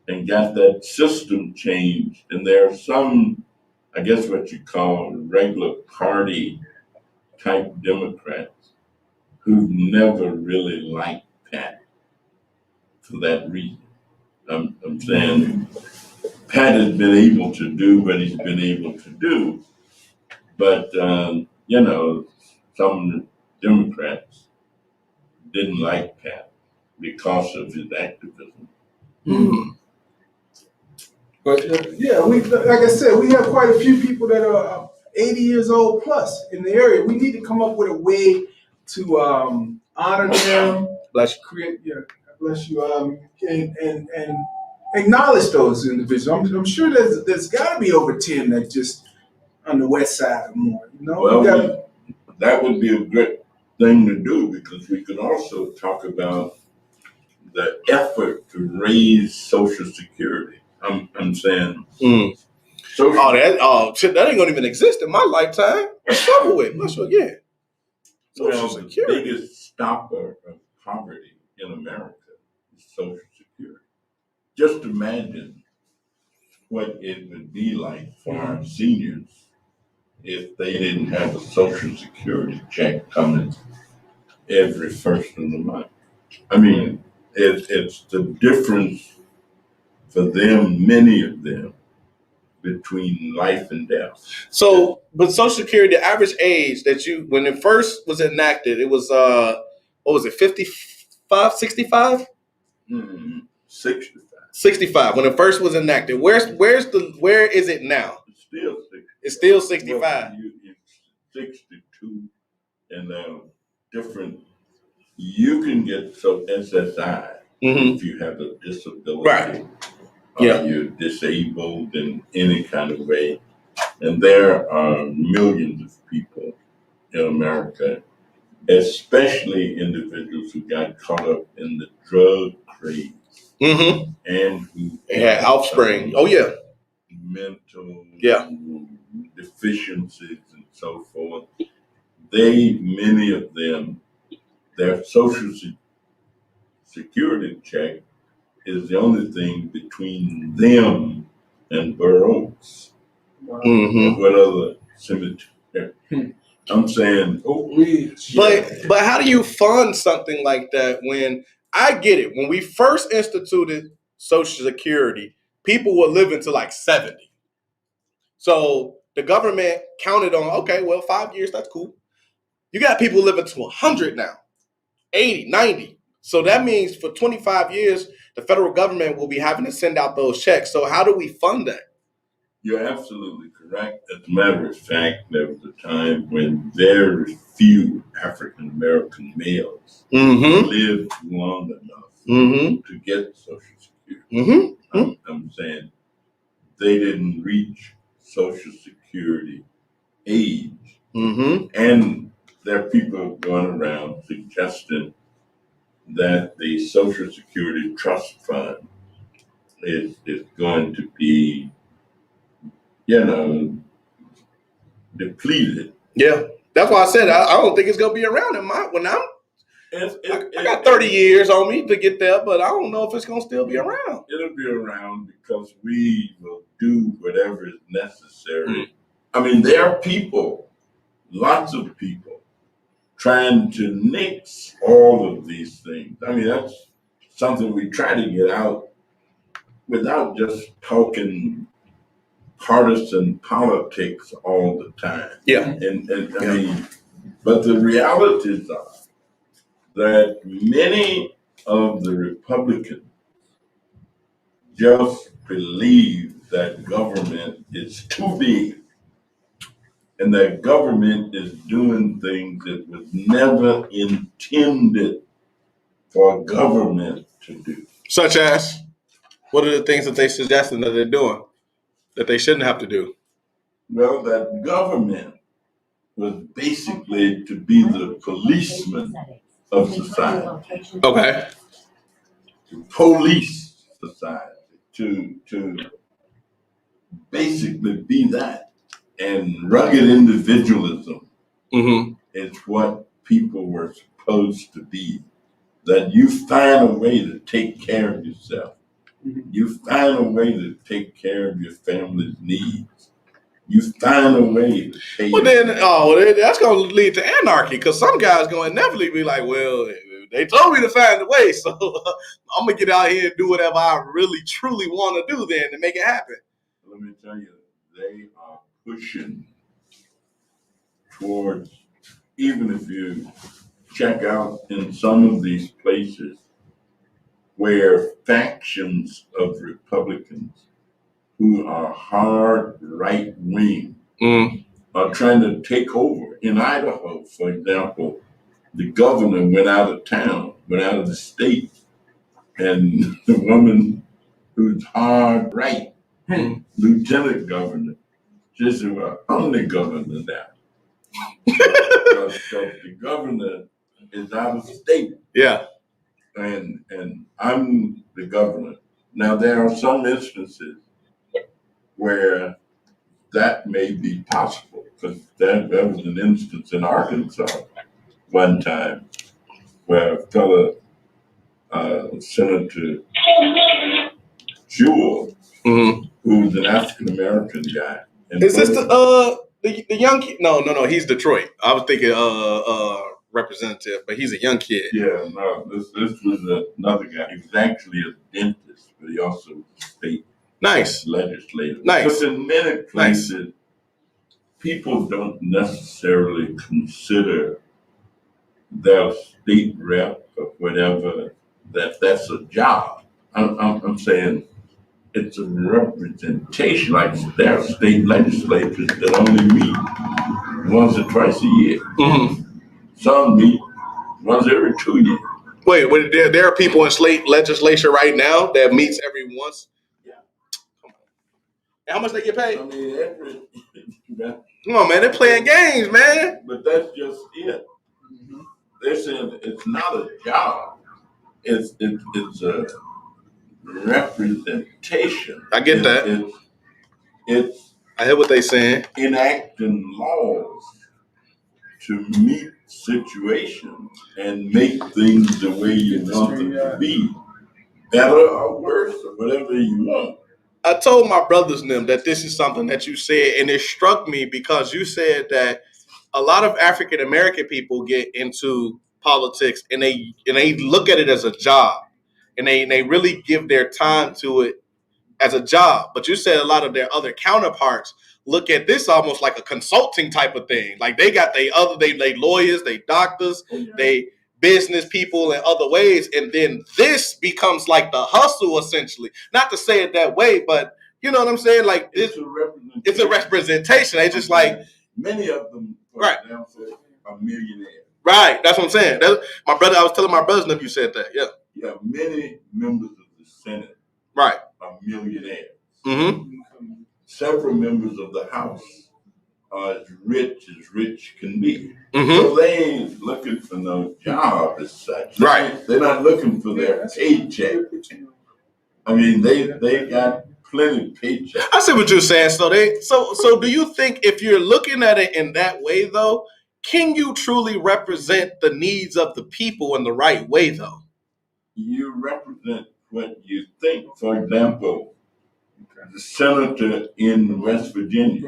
and got that system changed. And there are some, I guess what you call regular party type Democrats who've never really liked Pat for that reason. I'm saying Pat has been able to do what he's been able to do, but some Democrats didn't like Pat because of his activism. But like I said, we have quite a few people that are 80 years old plus in the area. We need to come up with a way to honor them, bless you, and acknowledge those individuals. I'm sure there's got to be over 10 that just on the west side or more. Well, that would be a great thing to do, because we could also talk about the effort to raise Social Security. I'm saying. Shit, that ain't gonna even exist in my lifetime. It's over with. Yeah. Social Security. The biggest stopper of poverty in America is Social Security. Just imagine what it would be like for our seniors if they didn't have a Social Security check coming every first of the month. I mean, it's the difference for them, many of them, between life and death. So, but Social Security, the average age that when it first was enacted, it was, what was it, 55, 65? 65. 65, when it first was enacted. Where is it now? It's still 65. It's still 65. Well, it's 62, and different. You can get SSI if you have a disability. Right. You're disabled in any kind of way. And there are millions of people in America, especially individuals who got caught up in the drug craze and who had offspring. Mental deficiencies and so forth. Many of them, their Social Security check is the only thing between them and Burr Oaks. What other cemetery? I'm saying, but how do you fund something like that when I get it? When we first instituted Social Security, people were living to like 70. So the government counted on, 5 years, that's cool. You got people living to 100 now, 80, 90. So that means for 25 years, the federal government will be having to send out those checks. So how do we fund that? You're absolutely correct. As a matter of fact, there was a time when very few African American males lived long enough to get Social Security. I'm saying they didn't reach Social Security age. And there are people going around suggesting that the Social Security Trust Fund is going to be, you know, depleted. Yeah, that's why I said I don't think it's gonna be around when I'm. I got 30 years on me to get there, but I don't know if it's gonna still be around. It'll be around because we will do whatever is necessary. I mean, there are people, lots of people, trying to nix all of these things. I mean, that's something we try to get out without just talking partisan politics all the time. Yeah. And I mean, but the realities are that many of the Republicans just believe that government is too big and that government is doing things that was never intended for government to do. Such as, what are the things that they suggesting that they're doing that they shouldn't have to do? Well, that government was basically to be the policeman of society. Okay. To police society, to basically be that. And rugged individualism is what people were supposed to be. That you find a way to take care of yourself. You find a way to take care of your family's needs. You find a way to take. Well, then, that's going to lead to anarchy because some guys going to inevitably be like, well, they told me to find a way, so I'm going to get out here and do whatever I really, truly want to do then to make it happen. Let me tell you, they are pushing towards, even if you check out in some of these places where factions of Republicans who are hard right wing are trying to take over. In Idaho, for example, the governor went out of town, went out of the state, and the woman who's hard right, lieutenant governor, she said, well, I'm the governor now. because the governor is out of state. Yeah. And I'm the governor. Now, there are some instances where that may be possible, because there was an instance in Arkansas one time where a fellow, Senator Jewell, who was an African-American guy. Is this the young kid? No, he's Detroit. I was thinking representative, but he's a young kid. Yeah, no, this was another guy. He was actually a dentist, but he also was a state legislator. Nice. Because in many places, people don't necessarily consider their state rep or whatever that's a job. I'm saying it's a representation. Like there are state legislatures that only meet once or twice a year. Some meet once every 2 years. Wait, there are people in state legislature right now that meets every once? Yeah. And how much they get paid? I mean, come on, man, they're playing games, man. But that's just it. They're saying it's not a job. It's a representation. I get that. It's I hear what they're saying. Enacting laws to meet situations and make things the way you want them to be, better or worse or whatever you want. I told my brothers and them that this is something that you said, and it struck me because you said that a lot of African American people get into politics and they look at it as a job, and they really give their time to it as a job. But you said a lot of their other counterparts look at this almost like a consulting type of thing. Like they got they lawyers, they doctors, they business people in other ways, and then this becomes like the hustle essentially. Not to say it that way, but you know what I'm saying? Like it's a representation. They just like many of them, for example, are millionaires. Right, that's what I'm saying. My brother. I was telling my brothers if you said that. Yeah. Yeah, many members of the Senate are millionaires. Several members of the House are as rich can be. So they ain't looking for no job as such. Right. They're not looking for their paycheck. I mean, they got plenty of paychecks. I see what you're saying. So do you think if you're looking at it in that way though, can you truly represent the needs of the people in the right way though? You represent what you think. For example, the senator in West Virginia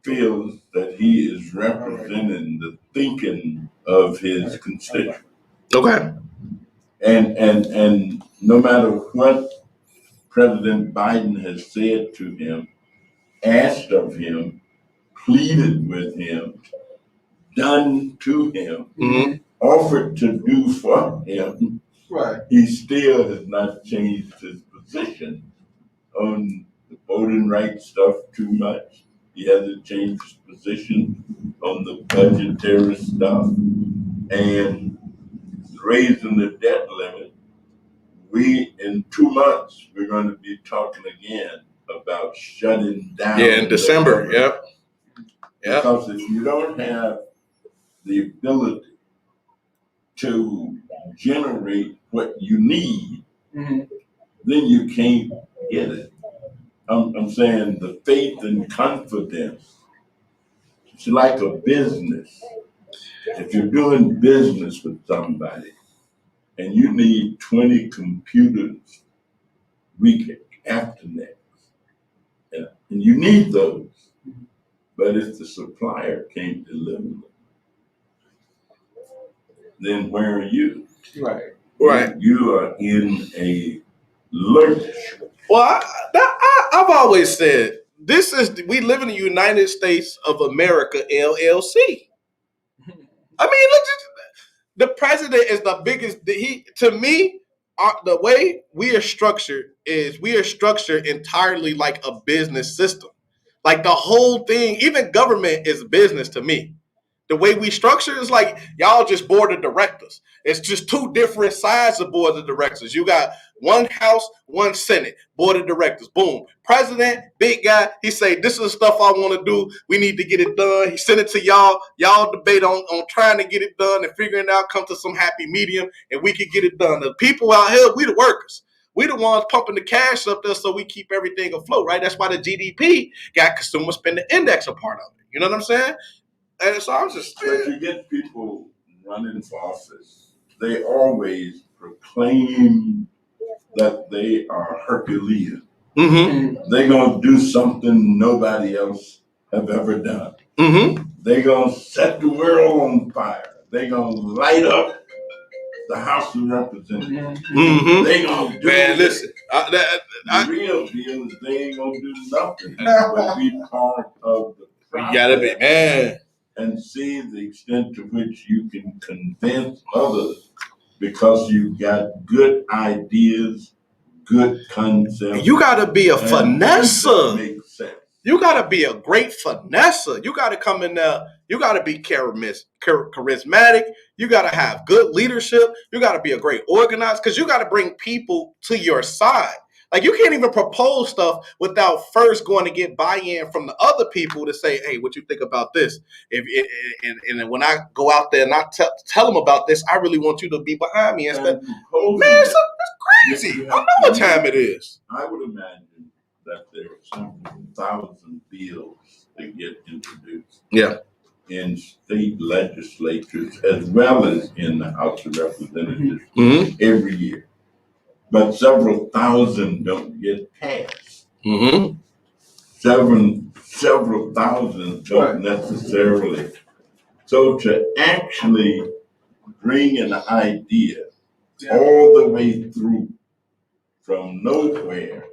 feels that he is representing the thinking of his constituents. Okay. And no matter what President Biden has said to him, asked of him, pleaded with him, done to him, offered to do for him, he still has not changed his position on the voting rights stuff too much. He hasn't changed his position on the budgetary stuff and raising the debt limit. In 2 months, we're going to be talking again about shutting down. Yeah, in December. Yep. Because if you don't have the ability to generate what you need, then you can't get it. I'm saying the faith and confidence. It's like a business. If you're doing business with somebody and you need 20 computers week after next, and you need those, but if the supplier can't deliver them, then where are you? Right. You are in a lurch. Well, I've always said we live in the United States of America, LLC. I mean, look, the president is the biggest. To me, the way we are structured entirely like a business system. Like the whole thing, even government is business to me. The way we structure is like y'all just board of directors. It's just two different sides of board of directors. You got one House, one Senate, board of directors. Boom. President, big guy. He say, this is the stuff I want to do. We need to get it done. He sent it to y'all. Y'all debate on trying to get it done and figuring it out, come to some happy medium, and we can get it done. The people out here, we the workers. We the ones pumping the cash up there so we keep everything afloat, right? That's why the GDP got consumer spending index a part of it. You know what I'm saying? And so I was just. But you get people running for office, they always proclaim that they are Herculean. They're going to do something nobody else have ever done. They're going to set the world on fire. They're going to light up the House of Representatives. They're going to do it. Listen. The real deal is they ain't going to do nothing but be part of the process. You got to be, man. And see the extent to which you can convince others because you've got good ideas, good concepts. You got to be a finesser. Makes sense. You got to be a great finesser. You got to come in there. You got to be charismatic. You got to have good leadership. You got to be a great organizer because you got to bring people to your side. Like you can't even propose stuff without first going to get buy-in from the other people to say, "Hey, what you think about this?" And when I go out there and I tell them about this, I really want you to be behind me. Man, that's crazy. I know what time it is. I would imagine that there are some 1,000 bills that get introduced. In state legislatures as well as in the House of Representatives every year. But several thousand don't get passed. Several thousand don't necessarily. So to actually bring an idea all the way through from nowhere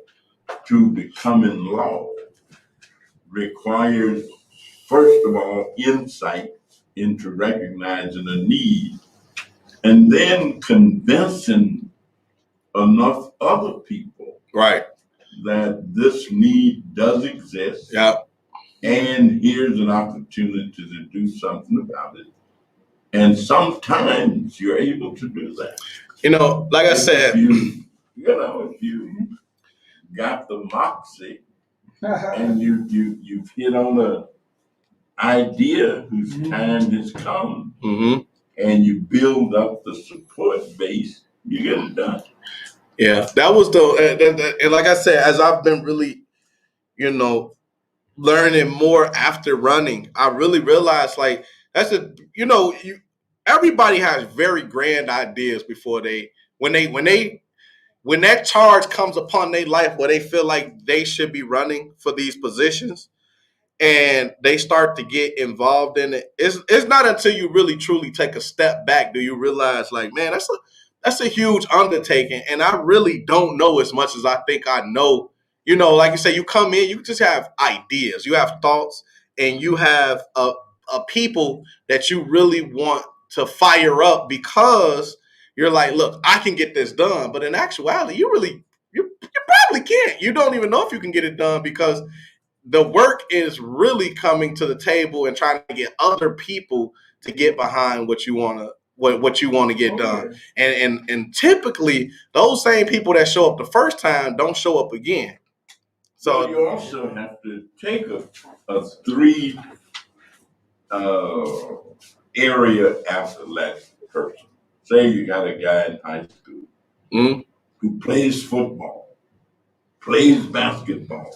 to becoming law requires, first of all, insight into recognizing a need and then convincing enough other people that this need does exist and here's an opportunity to do something about it. And sometimes you're able to do that. You know, like I said, if you got the moxie and you've hit on an idea whose time has come and you build up the support base, you get it done. Yeah, that was the and like I said, as I've been really, learning more after running, I really realized like that's everybody has very grand ideas before when that charge comes upon their life where they feel like they should be running for these positions and they start to get involved in it. It's not until you really truly take a step back do you realize like, man, that's a huge undertaking, and I really don't know as much as I think I know. Like you say, you come in, you just have ideas, you have thoughts, and you have a people that you really want to fire up because you're like, look, I can get this done. But in actuality, you probably can't. You don't even know if you can get it done because the work is really coming to the table and trying to get other people to get behind what you want to get done. And typically those same people that show up the first time don't show up again. So you also have to take a three area athletic person. Say you got a guy in high school who plays football, plays basketball,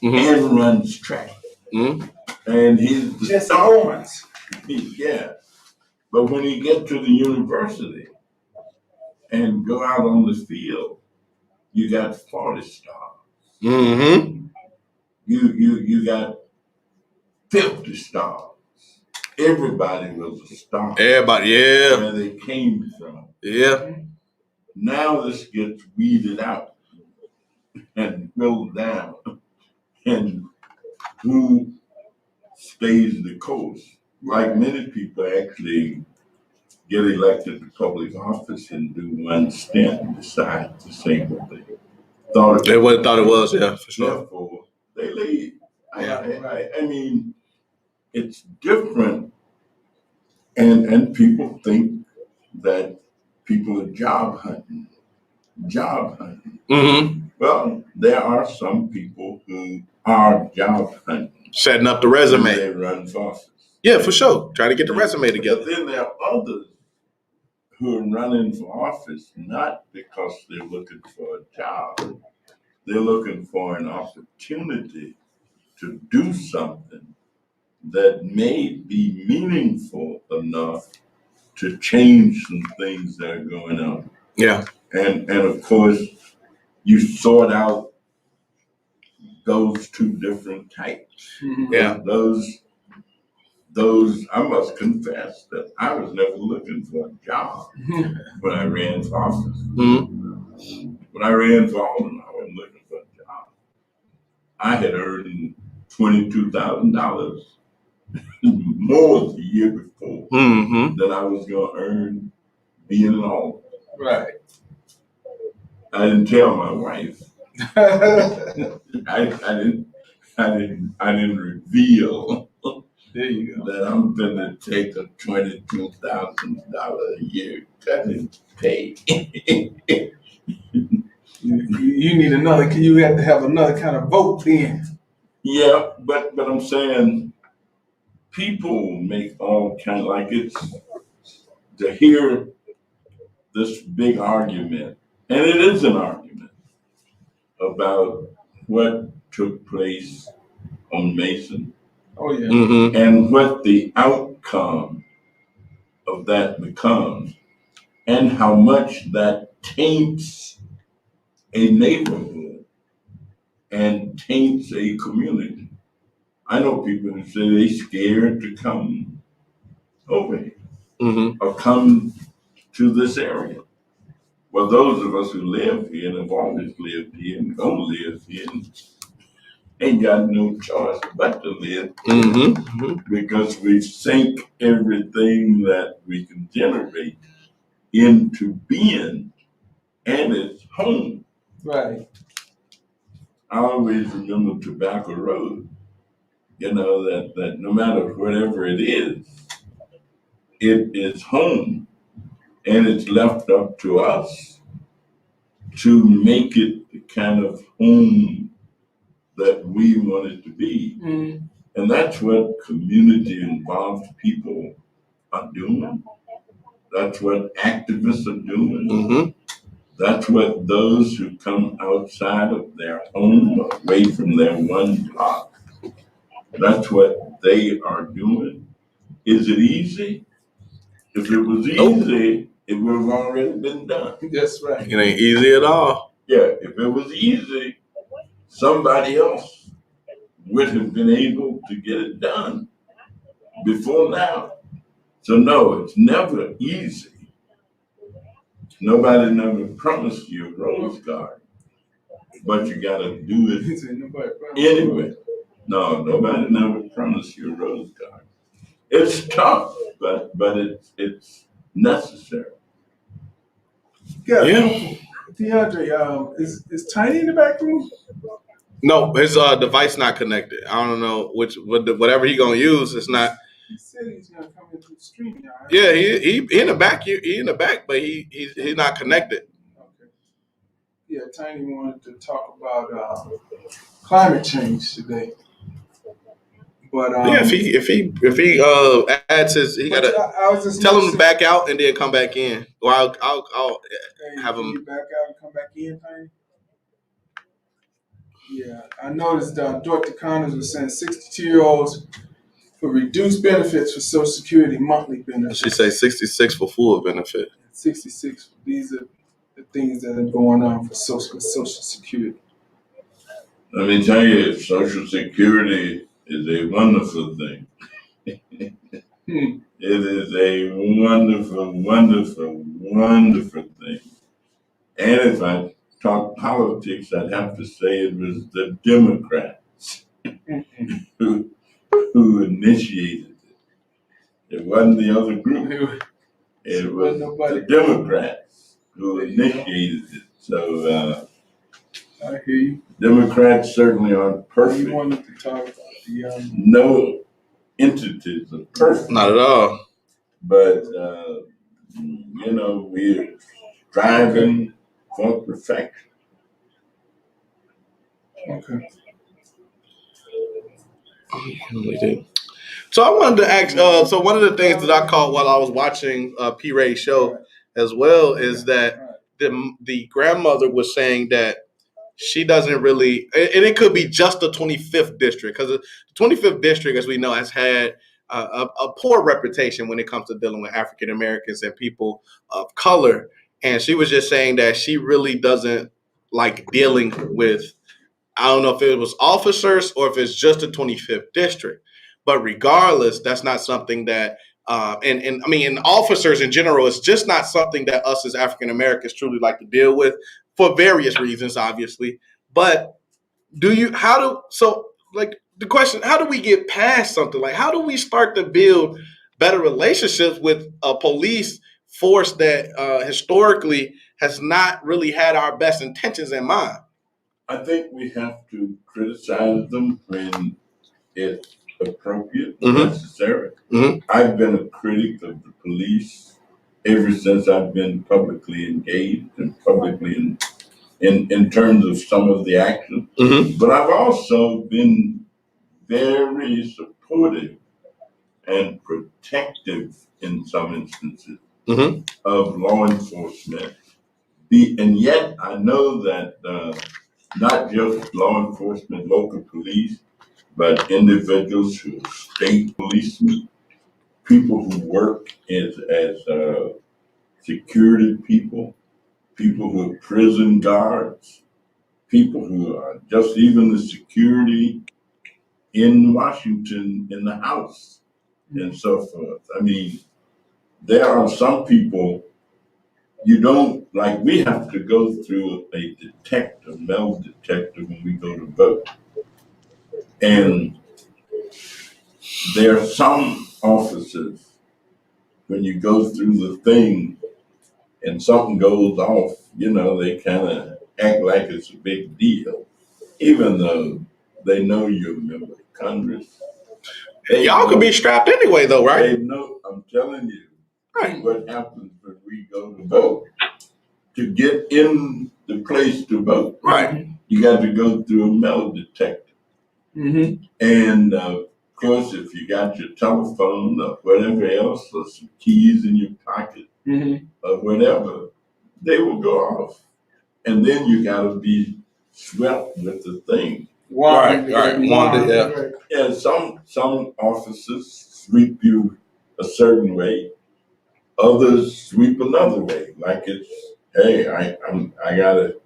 and runs track. And he's the star. Yeah. But when he gets to the university and go out on the field, you got 40 stars. You got 50 stars. Everybody was a star. Everybody, yeah. Where they came from. Yeah. Now this gets weeded out and filled down. And who stays the course? Like many people actually get elected to public office and do one stint and decide to say what they thought it was, yeah, for sure. Therefore, they leave. Yeah. I mean, it's different, and people think that people are job hunting. Well, there are some people who are job hunting. Setting up the resume. They run for office. Yeah, for sure. Try to get the resume together. But then there are others who are running for office not because they're looking for a job. They're looking for an opportunity to do something that may be meaningful enough to change some things that are going on. Yeah. And of course, you sort out those two different types. Yeah. Those, I must confess that I was never looking for a job when I ran for office. When I ran for office, I wasn't looking for a job. I had earned $22,000 more the year before than I was going to earn being in office. Right. I didn't tell my wife. I didn't reveal. There you go. That I'm gonna take a $22,000 a year cutting pay. You need another. You have to have another kind of vote then. Yeah, but I'm saying people make all kind like it's to hear this big argument, and it is an argument about what took place on Mason. Oh yeah. And what the outcome of that becomes, and how much that taints a neighborhood and taints a community. I know people who say they're scared to come over here or come to this area. Well, those of us who live here and have always lived here and gonna live here ain't got no choice but to live because we sink everything that we can generate into being, and it's home. Right. I always remember Tobacco Road, that no matter whatever it is home, and it's left up to us to make it the kind of home that we want it to be. And that's what community-involved people are doing. That's what activists are doing. That's what those who come outside of their home, away from their one block, that's what they are doing. Is it easy? If it was easy, it would have already been done. That's right. It ain't easy at all. Yeah, if it was easy, somebody else would have been able to get it done before now. So no, it's never easy. Nobody never promised you a rose garden, but you gotta do it anyway. No, nobody never promised you a rose garden. It's tough, but it's necessary. Yeah. DeAndre, is Tiny in the back room? No, his device not connected. I don't know whatever he gonna use. It's not. He said he's gonna come into the stream. Yeah, he in the back. He in the back, but he's not connected. Okay. Yeah, Tiny wanted to talk about climate change today. But yeah, if he adds his, he gotta tell him to back out and then come back in. Well, I'll have him back out and come back in, Tiny. Yeah, I noticed Dr. Connors was saying 62-year-olds for reduced benefits for Social Security monthly benefits. She say 66 for full benefit. 66. These are the things that are going on for Social Security. Let me tell you, Social Security is a wonderful thing. It is a wonderful, wonderful, wonderful thing. And if I talk politics, I'd have to say it was the Democrats who initiated it. It wasn't the other group. It was the Democrats who initiated it. So I hear you. Democrats certainly aren't perfect. You wanted to talk about the no entities are perfect. Not at all. But we're striving for perfection. Okay. We did. So I wanted to ask. So one of the things that I caught while I was watching P. Ray's show as well is that the grandmother was saying that she doesn't really, and it could be just the 25th district, because the 25th district, as we know, has had a poor reputation when it comes to dealing with African Americans and people of color. And she was just saying that she really doesn't like dealing with, I don't know if it was officers or if it's just the 25th district. But regardless, that's not something that, and I mean, and officers in general, it's just not something that us as African Americans truly like to deal with for various reasons, obviously. But the question, how do we get past something? Like, how do we start to build better relationships with a police force that historically has not really had our best intentions in mind? I think we have to criticize them when it's appropriate and necessary. I've been a critic of the police ever since I've been publicly engaged and publicly in terms of some of the actions. But I've also been very supportive and protective in some instances of law enforcement. And yet I know that not just law enforcement, local police, but individuals who are state policemen, people who work as security people who are prison guards, people who are just even the security in Washington in the House and so forth. I mean, there are some people you don't, like, we have to go through a metal detector when we go to vote. And there are some officers, when you go through the thing and something goes off, they kind of act like it's a big deal, even though they know you're a member of Congress. Y'all could be strapped anyway, though, right? They know, I'm telling you, what happens when we go to vote. To get in the place to vote, you got to go through a metal detector. And of course, if you got your telephone or whatever else, or some keys in your pocket or whatever, they will go off. and then you got to be swept with the thing. Right. Yeah. And some officers sweep you a certain way, others sweep another way. Like it's, hey, I gotta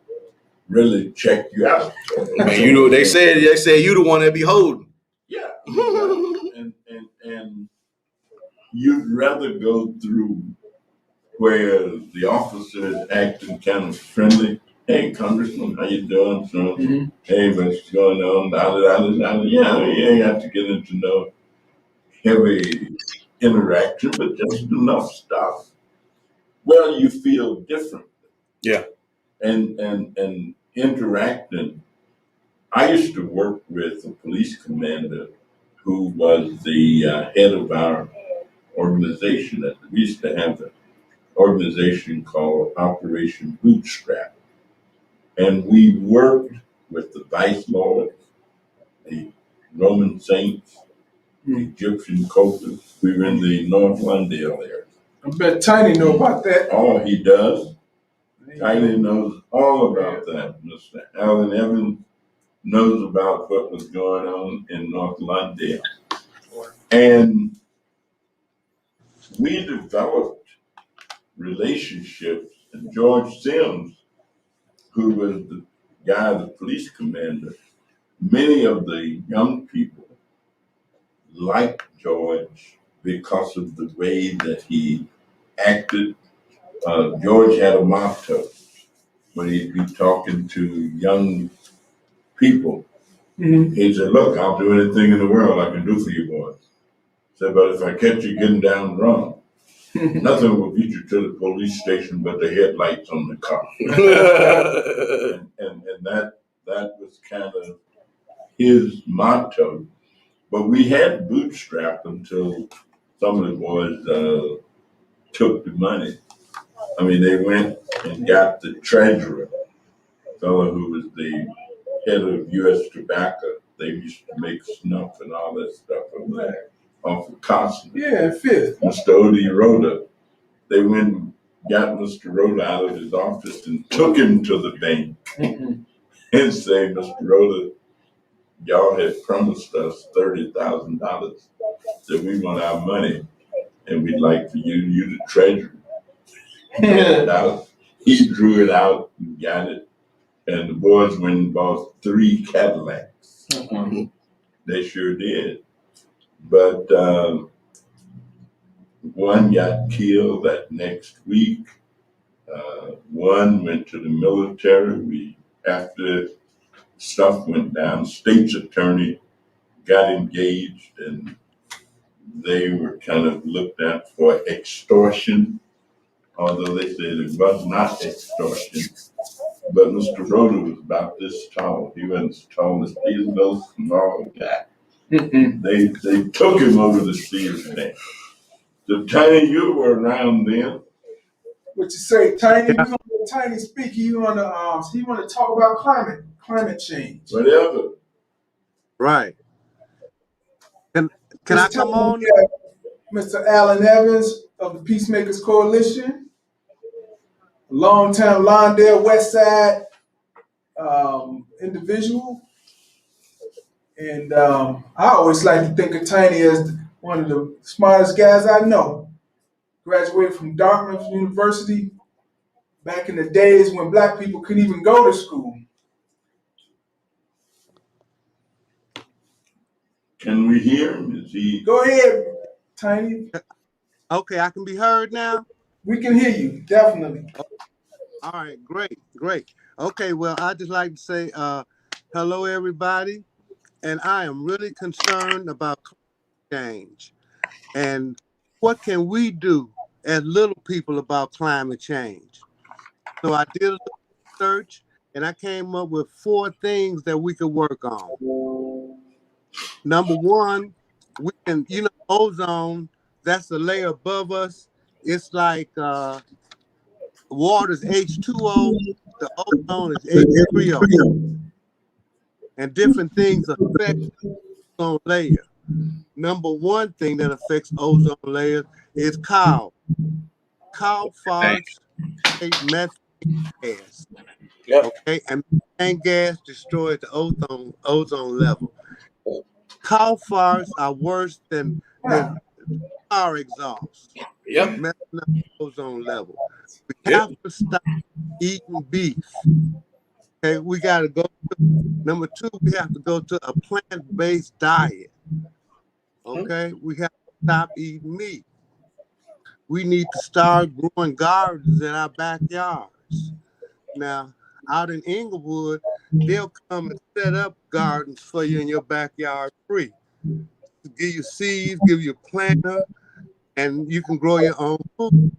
really check you out. And you know, they say you the one that be holding. Yeah. and you'd rather go through where the officer is acting kind of friendly. Hey, Congressman, how you doing? So, hey, what's going on? Yeah, you ain't got to get into no heavy interaction, but just enough stuff. Well, you feel different. Yeah. And interacting. I used to work with a police commander who was the head of our organization. We used to have an organization called Operation Bootstrap. And we worked with the Vice Lords, the Roman Saints, the Egyptian cultists. We were in the North Londale area. I bet Tiny know about that. Oh, he does. Tiny knows all about that. Mr. Alan Evans knows about what was going on in North Londale. And we developed relationships, and George Sims, who was the guy, the police commander, many of the young people liked George because of the way that he acted. George had a motto when he'd be talking to young people. He said, look, I'll do anything in the world I can do for you boys. Said, but if I catch you getting down wrong, nothing will beat you to the police station but the headlights on the car. and that was kind of his motto. But we had bootstrapped until some of the boys took the money. I mean, they went and got the treasurer, a fellow who was the head of U.S. Tobacco. They used to make snuff and all that stuff over there off of Costner. Yeah, Fifth. Mr. Odie Rhoda. They went and got Mr. Rhoda out of his office and took him to the bank and said, Mr. Rhoda, y'all had promised us $30,000 that we want our money and we'd like for you the treasurer. He drew it out and got it. And the boys went and bought 3 Cadillacs. They sure did. But one got killed that next week. One went to the military. After stuff went down, state's attorney got engaged and they were kind of looked at for extortion, although they said it was not extortion. But Mr. Rhoda was about this tall. He wasn't as tall as these little small guy. They took him over to see his name. So Tiny, you were around then. What you say, Tiny? Yeah. We want Tiny speak. He want to talk about climate change. Whatever. Right. Can I come on? Mr. Alan Evans of the Peacemakers Coalition, a longtime Lawndale West Side individual. And I always like to think of Tiny as one of the smartest guys I know. Graduated from Dartmouth University back in the days when black people couldn't even go to school. Can we hear him? Is he? Go ahead, Tiny. Okay, I can be heard now? We can hear you, definitely. All right, great. Okay, well, I'd just like to say hello, everybody. And I am really concerned about climate change. And what can we do as little people about climate change? So I did a little research and I came up with 4 things that we could work on. Number 1, we can, ozone, that's the layer above us. It's like water's H2O, the ozone is H3O. And different things affect the ozone layer. Number 1 thing that affects ozone layer is cow. Cow farts create methane gas. Yep. Okay, and methane gas destroys the ozone level. Cow farts are worse than car exhaust, Yep. messing up the ozone level. We Yep. have to stop eating beef. Okay, we got to go. Number two, we have to go to a plant-based diet. Okay, we have to stop eating meat. We need to start growing gardens in our backyards. Now, out in Inglewood, they'll come and set up gardens for you in your backyard free. Give you seeds, give you a planter, and you can grow your own food.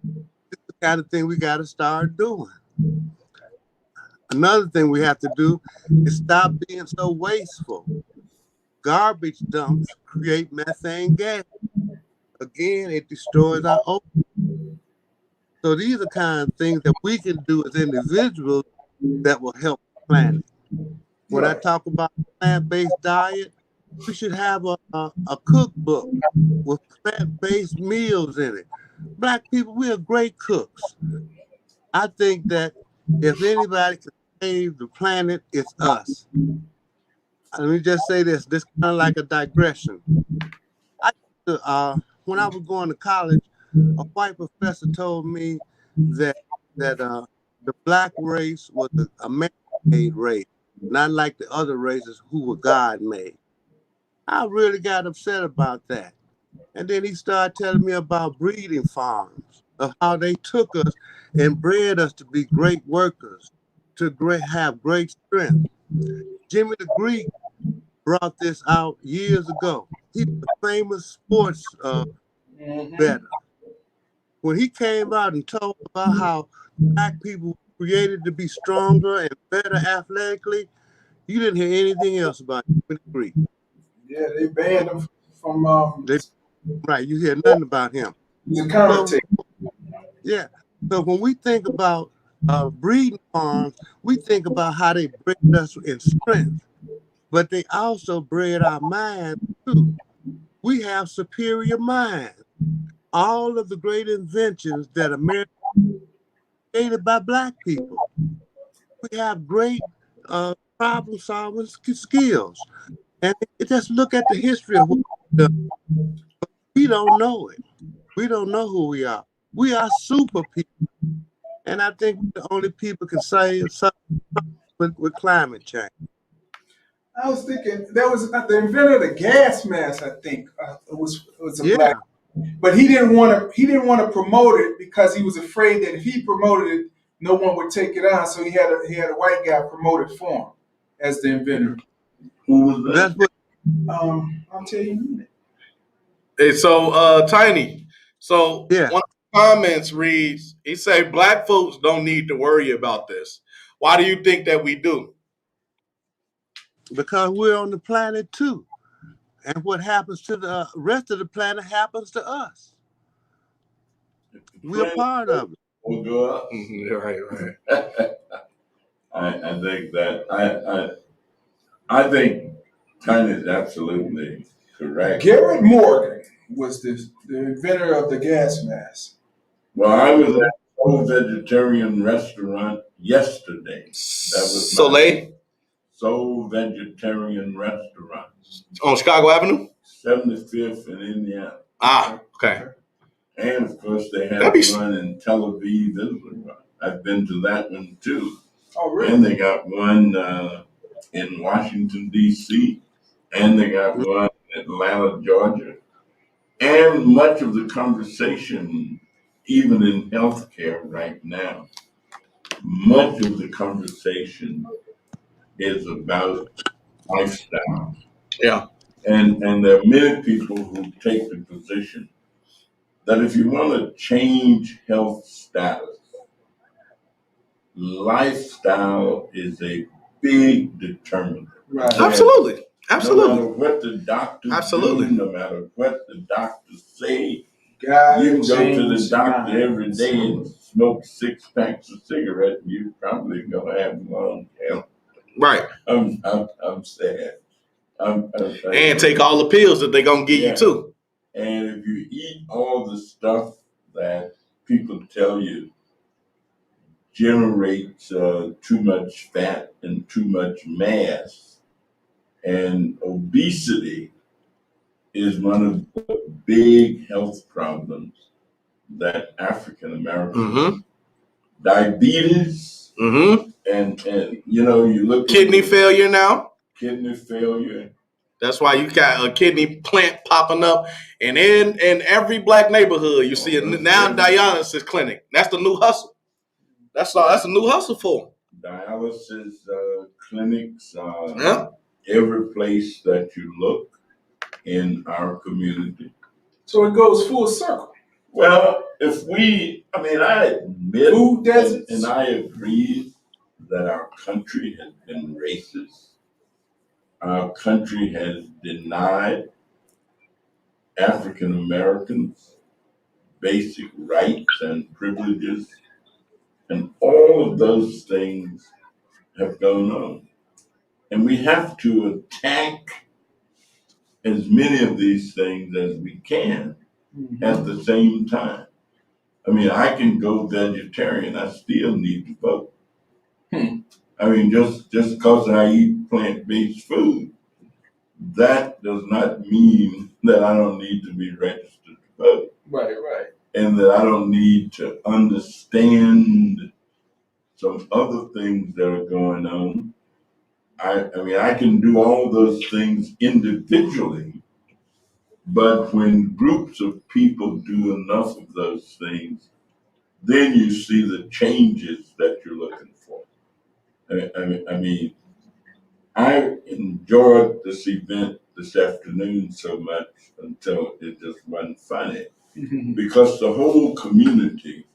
It's the kind of thing we got to start doing. Another thing we have to do is stop being so wasteful. Garbage dumps create methane gas. Again, it destroys our ocean. So these are kind of things that we can do as individuals that will help the planet. When I Right. talk about plant-based diet, we should have a cookbook with plant-based meals in it. Black people, we are great cooks. I think that if anybody can save the planet, it's us. Let me just say this kind of like a digression. I when I was going to college, a white professor told me that that the black race was a man-made race, not like the other races who were God-made. I really got upset about that. And then he started telling me about breeding farms, of how they took us and bred us to be great workers, to have great strength. Jimmy the Greek brought this out years ago. He was a famous sports Mm-hmm. bettor. When he came out and told about how black people were created to be stronger and better athletically, you didn't hear anything else about Jimmy the Greek. Yeah, they banned him from They, right, you hear nothing about him. the So commentator. yeah. So when we think about breeding farms, we think about how they bred us in strength, but they also bred our minds too. We have superior minds. All of the great inventions that America created by black people. We have great problem solving skills. And just look at the history of what we've done. We don't know it. We don't know who we are. We are super people. And I think we're the only people can say something with climate change. I was thinking there was the inventor of the gas mask. I think it was a black, Yeah, but he didn't want to promote it because he was afraid that if he promoted it, no one would take it on. So he had a white guy promote it for him as the inventor. Who was that? that's what. I'll tell you in a minute. Hey, so Tiny. So Yeah, one of the comments reads, he say black folks don't need to worry about this. Why do you think that we do? because we're on the planet too, and what happens to the rest of the planet happens to us. We're Planet part of it. will go up. Right, right. I think that I think Tiny is absolutely correct. Garrett Morgan was the inventor of the gas mask. Well, I was at a Soul Vegetarian restaurant yesterday. That was my Soleil Soul Vegetarian restaurant, on Chicago Avenue. 75th in Indiana. Ah, okay. And of course, they have That'd be one in Tel Aviv, Israel. I've been to that one too. Oh, really? And they got one in Washington, D.C., and they got one in Atlanta, Georgia. And much of the conversation, even in healthcare right now, much of the conversation is about lifestyle. Yeah. And there are many people who take the position that if you want to change health status, lifestyle is a big determinant. Right. Absolutely. No Absolutely. matter what the doctors Absolutely. do, no matter what the doctors say, God you can go to change the doctor minds. every day and smoke 6 packs of cigarettes, and you're probably gonna have lung cancer. Right. I'm sad. And take all the pills that they're gonna give you too. And if you eat all the stuff that people tell you generates too much fat and too much mass. And obesity is one of the big health problems that African Americans, diabetes, and you look kidney failure now. Kidney failure. That's why you got a kidney plant popping up, and in every black neighborhood you see a now dialysis clinic. That's the new hustle. That's a new hustle for them. Dialysis clinics. Every place that you look in our community. So it goes full circle. Well, I admit food deserts, and I agree that our country has been racist. Our country has denied African Americans basic rights and privileges, and all of those things have gone on. And we have to attack as many of these things as we can at the same time. I can go vegetarian, I still need to vote. Just because I eat plant-based food, that does not mean that I don't need to be registered to vote. Right. And that I don't need to understand some other things that are going on. I can do all those things individually, but when groups of people do enough of those things, then you see the changes that you're looking for. I enjoyed this event this afternoon so much until it just wasn't funny because the whole community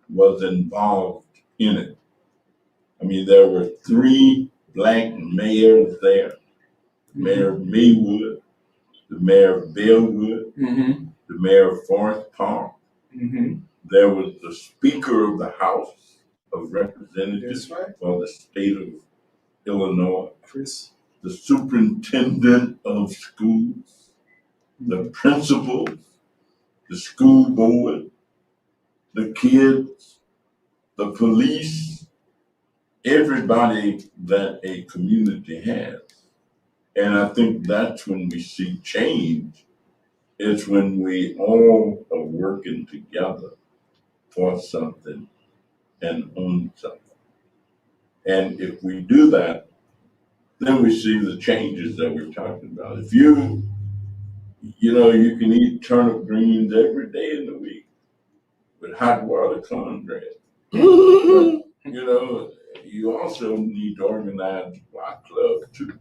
was involved in it. There were 3 black mayors there: Mayor of Maywood, the mayor of Bellwood, the mayor of Forest Park. There was the Speaker of the House of Representatives for the state of Illinois, the superintendent of schools, the principals, the school board, the kids, the police, everybody that a community has. And I think that's when we see change. It's when we all are working together for something and on something. And if we do that, then we see the changes that we're talking about. If you can eat turnip greens every day in the week with hot water cornbread. But, you also need to organize a block club too.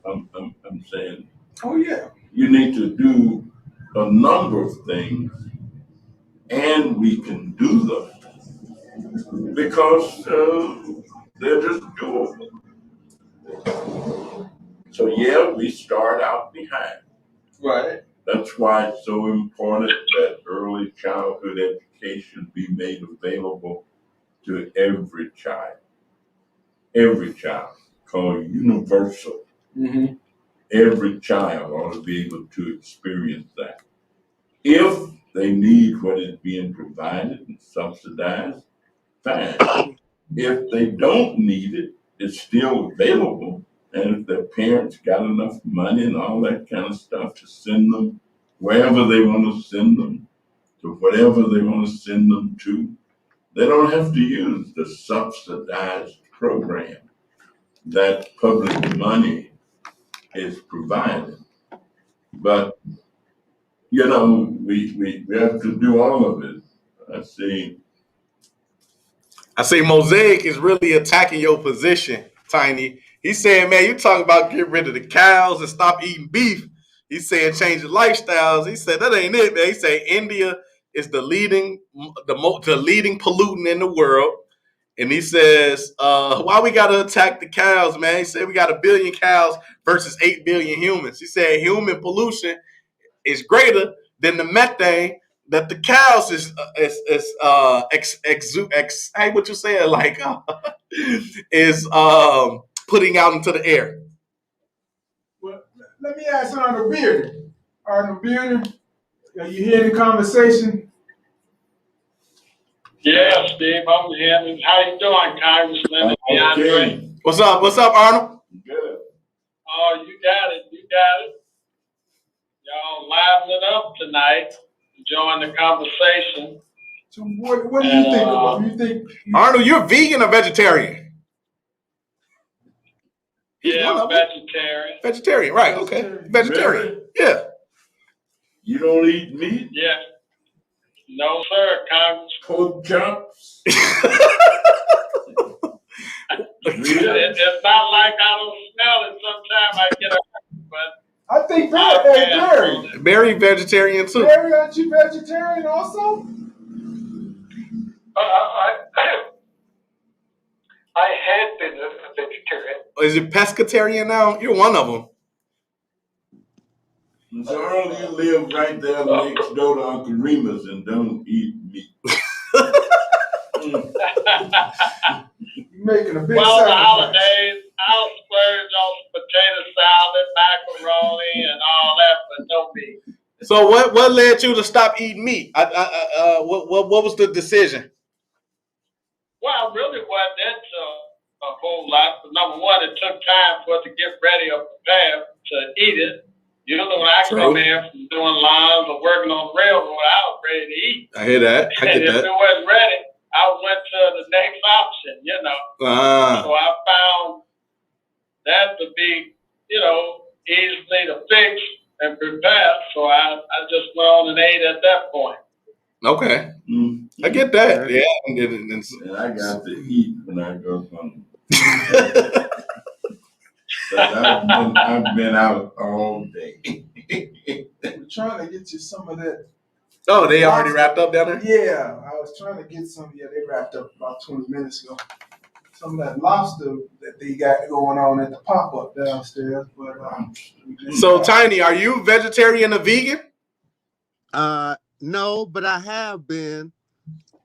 I'm saying. Oh yeah. You need to do a number of things, and we can do them because they're just doable. So yeah, we start out behind. Right. That's why it's so important that early childhood education be made available to every child. Every child, called universal. Every child ought to be able to experience that. If they need what is being provided and subsidized, fine. If they don't need it, it's still available. And if their parents got enough money and all that kind of stuff to send them wherever they want to send them, to whatever they want to send them to, they don't have to use the subsidized program that public money is providing. But, we have to do all of it. I see Mosaic is really attacking your position, Tiny. He's saying, man, you talking about get rid of the cows and stop eating beef. He's saying change the lifestyles. He said that ain't it, man. He said India is the leading pollutant in the world. And he says, why we gotta attack the cows, man? He said we got 1 billion cows versus 8 billion humans. He said human pollution is greater than the methane that the cows hey, what you saying, like is putting out into the air. Well, let me ask Arnold Bearden. Arnold Bearden, are you hearing the conversation? Yeah, Steve, I'm here. How you doing, Congressman? Okay. What's up? What's up, Arnold? Good. Oh, you got it. You got it. Y'all livening up tonight, enjoying the conversation. So what do you think about? You think Arnold, you're vegan or vegetarian? Yeah, vegetarian. Vegetarian, right? Okay, vegetarian. Really? Yeah. You don't eat meat? Yeah. No, sir, Congressman. Pork chops? It's not like I don't smell it. Sometimes I get a, but I think Barry. Barry vegetarian too. Barry, aren't you vegetarian also? I had been a vegetarian. Is it pescatarian now? You're one of them. So Earl, you live right there next door to Uncle Remus and don't eat meat. You're making a big well, the sacrifice. holidays, I'll splurge on potato salad, macaroni, and all that, but no meat. So what led you to stop eating meat? What was the decision? Well, I really wasn't into a whole lot. But number one, it took time for it to get ready or prepared to eat it. You know, when I come in from doing lines or working on the railroad, I was ready to eat. I hear that. I get and if that. it wasn't ready, I went to the next option, you know. So I found that to be, you know, easily to fix and prepare. So I just went on and ate at that point. Okay. I get that. Yeah. And I got to eat when I go home. I've been out all day. We're trying to get you some of that. Oh, they already wrapped up down there? Yeah, I was trying to get some. Yeah, they wrapped up about 20 minutes ago. Some of that lobster that they got going on at the pop-up downstairs. But so, Tiny, are you vegetarian or vegan? No, but I have been.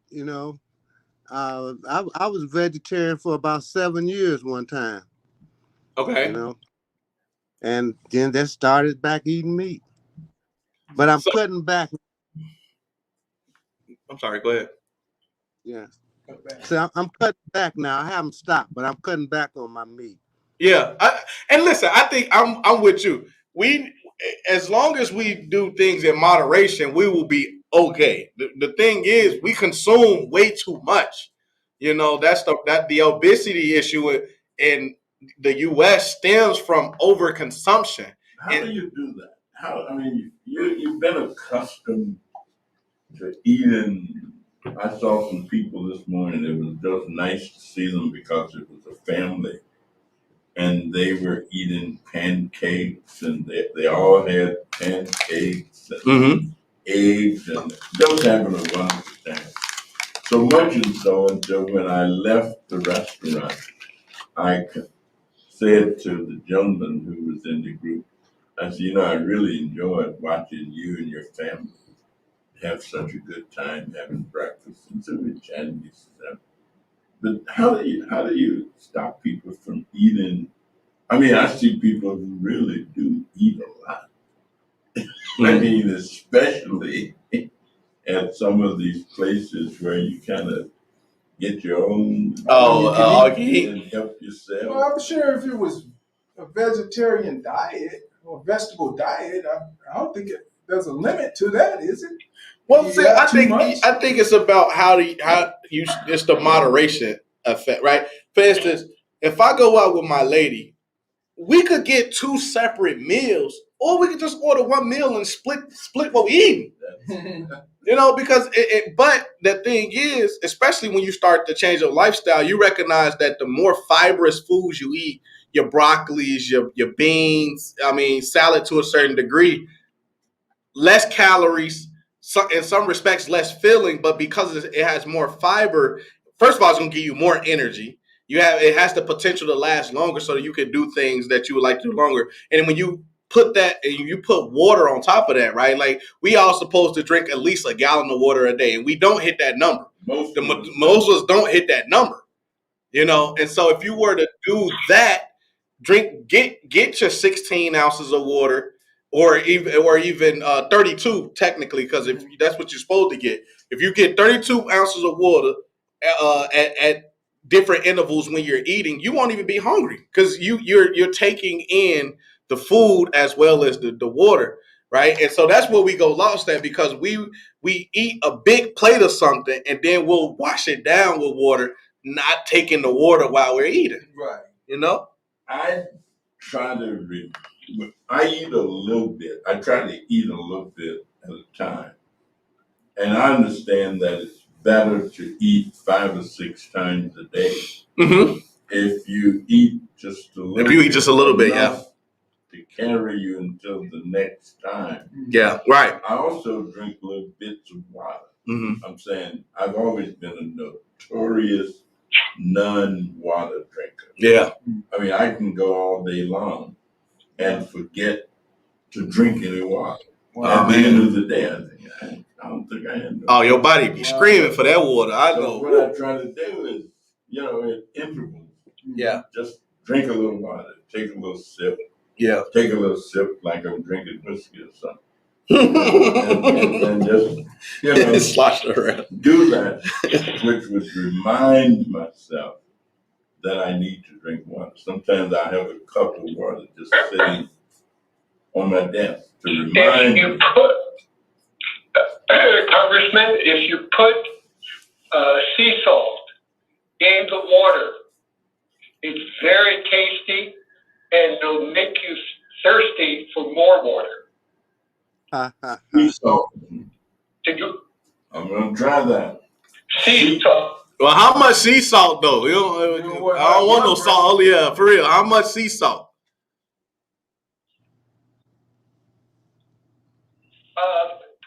You know, I was vegetarian for about 7 years one time. Okay. You know, and then that started back eating meat. But I'm cutting back. I'm sorry. Go ahead. Yeah. So I'm cutting back now. I haven't stopped, but I'm cutting back on my meat. Yeah, and listen, I think I'm with you. We, as long as we do things in moderation, we will be okay. The thing is, we consume way too much. You know, that's the obesity issue in the U.S. stems from overconsumption. How do you do that? You've been accustomed to eating. I saw some people this morning. It was just nice to see them because it was a family. And they were eating pancakes, and they all had pancakes and eggs, and just having a wonderful time. So much and so until when I left the restaurant, I said to the gentleman who was in the group, I said, I really enjoyed watching you and your family have such a good time having breakfast. And so we chatted. He said, but how do you stop people from eating? I see people who really do eat a lot. Especially at some of these places where you kind of get your own and help yourself. Well, I'm sure if it was a vegetarian diet or vegetable diet, I don't think there's a limit to that, is it? Well, see, I think it's about how you it's the moderation effect, right? For instance, if I go out with my lady, we could get 2 separate meals, or we could just order one meal and split what we eat. Because but the thing is, especially when you start to change your lifestyle, you recognize that the more fibrous foods you eat, your broccolis, your beans, salad to a certain degree, less calories, in some respects less filling, but because it has more fiber, first of all, it's going to give you more energy. It has the potential to last longer, so that you can do things that you would like to do longer. And when you put that, and you put water on top of that, right? Like, we all supposed to drink at least a gallon of water a day, and we don't hit that number. Most of us don't hit that number, And so if you were to do that, get your 16 ounces of water, or even 32 technically, because if that's what you're supposed to get. If you get 32 ounces of water at different intervals when you're eating, you won't even be hungry because you're taking in the food as well as the water, right? And so that's where we go lost at, because we eat a big plate of something and then we'll wash it down with water, not taking the water while we're eating. Right. You know? I try to I eat a little bit. I try to eat a little bit at a time. And I understand that it's better to eat 5 or 6 times a day. Mm-hmm. If you eat just a little bit. If you eat just a little bit, yeah. To carry you until the next time. Yeah, right. I also drink little bits of water. Mm-hmm. I'm saying I've always been a notorious non-water drinker. Yeah. I mean, I can go all day long and forget to drink any water. At the end of the day, I don't think I am. Oh, your body be screaming for that water. I know. What I try to do is, at intervals, just drink a little water, take a little sip. Yeah. Take a little sip like I'm drinking whiskey or something. and just, slosh around. Do that, which would remind myself that I need to drink water. Sometimes I have a cup of water just sitting on my desk to remind me. Congressman, if you put sea salt in the water, it's very tasty and it'll make you thirsty for more water. Sea salt. I'm going to try that. Sea salt. Well, how much sea salt though? I don't want no salt. Oh yeah, for real. How much sea salt?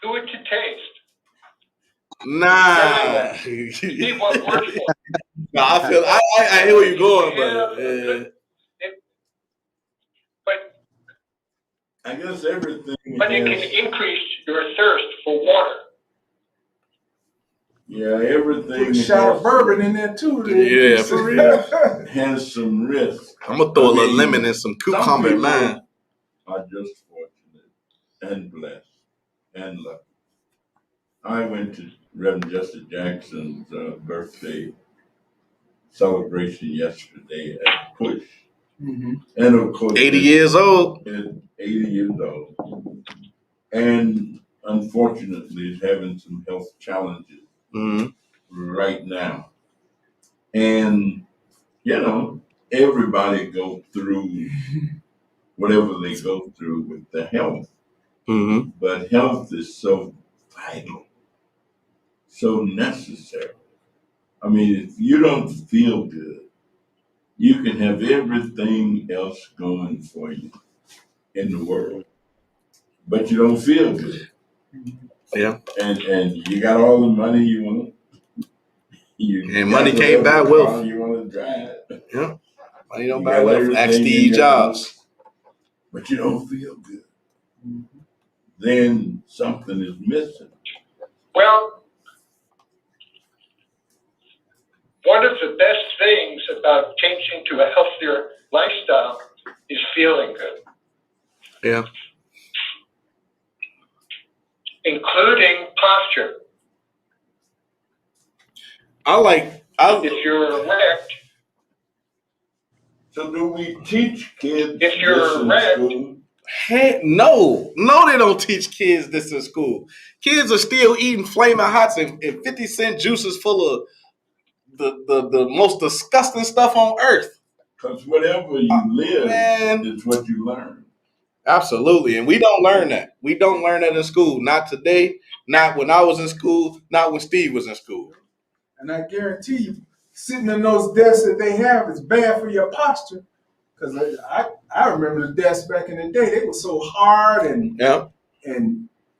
Do it to taste. Nah. See what works for. No, I hear where you're going, brother. But I guess everything. But it can increase your thirst for water. Yeah, everything. Put a shot of bourbon in there too. Yeah, for real. Has some risk. I'm gonna throw a little lemon and some cucumber in mine. Are just fortunate and blessed and lucky. I went to Reverend Jesse Jackson's birthday celebration yesterday at Push. Mm-hmm. And of course, 80 years old. 80 years old. And unfortunately is having some health challenges right now. And, everybody go through whatever they go through with the health. Mm-hmm. But health is so vital, so necessary. I mean, if you don't feel good, you can have everything else going for you in the world, but you don't feel good. Yeah. And you got all the money you want. And money can't buy wealth. You want to drive. Yeah. Money don't buy wealth. Ask Steve Jobs. But you don't feel good. Mm-hmm. Then something is missing. Well, one of the best things about changing to a healthier lifestyle is feeling good. Yeah. Including posture. If you're erect. So do we teach kids if you're erect? School? Hey, no, they don't teach kids this in school. Kids are still eating Flamin' Hots and 50-cent juices full of the most disgusting stuff on earth. Because whatever you live is what you learn. Absolutely. And we don't learn that. We don't learn that in school. Not today, not when I was in school, not when Steve was in school. And I guarantee you, sitting in those desks that they have is bad for your posture. Because I remember the desks back in the day, they were so hard and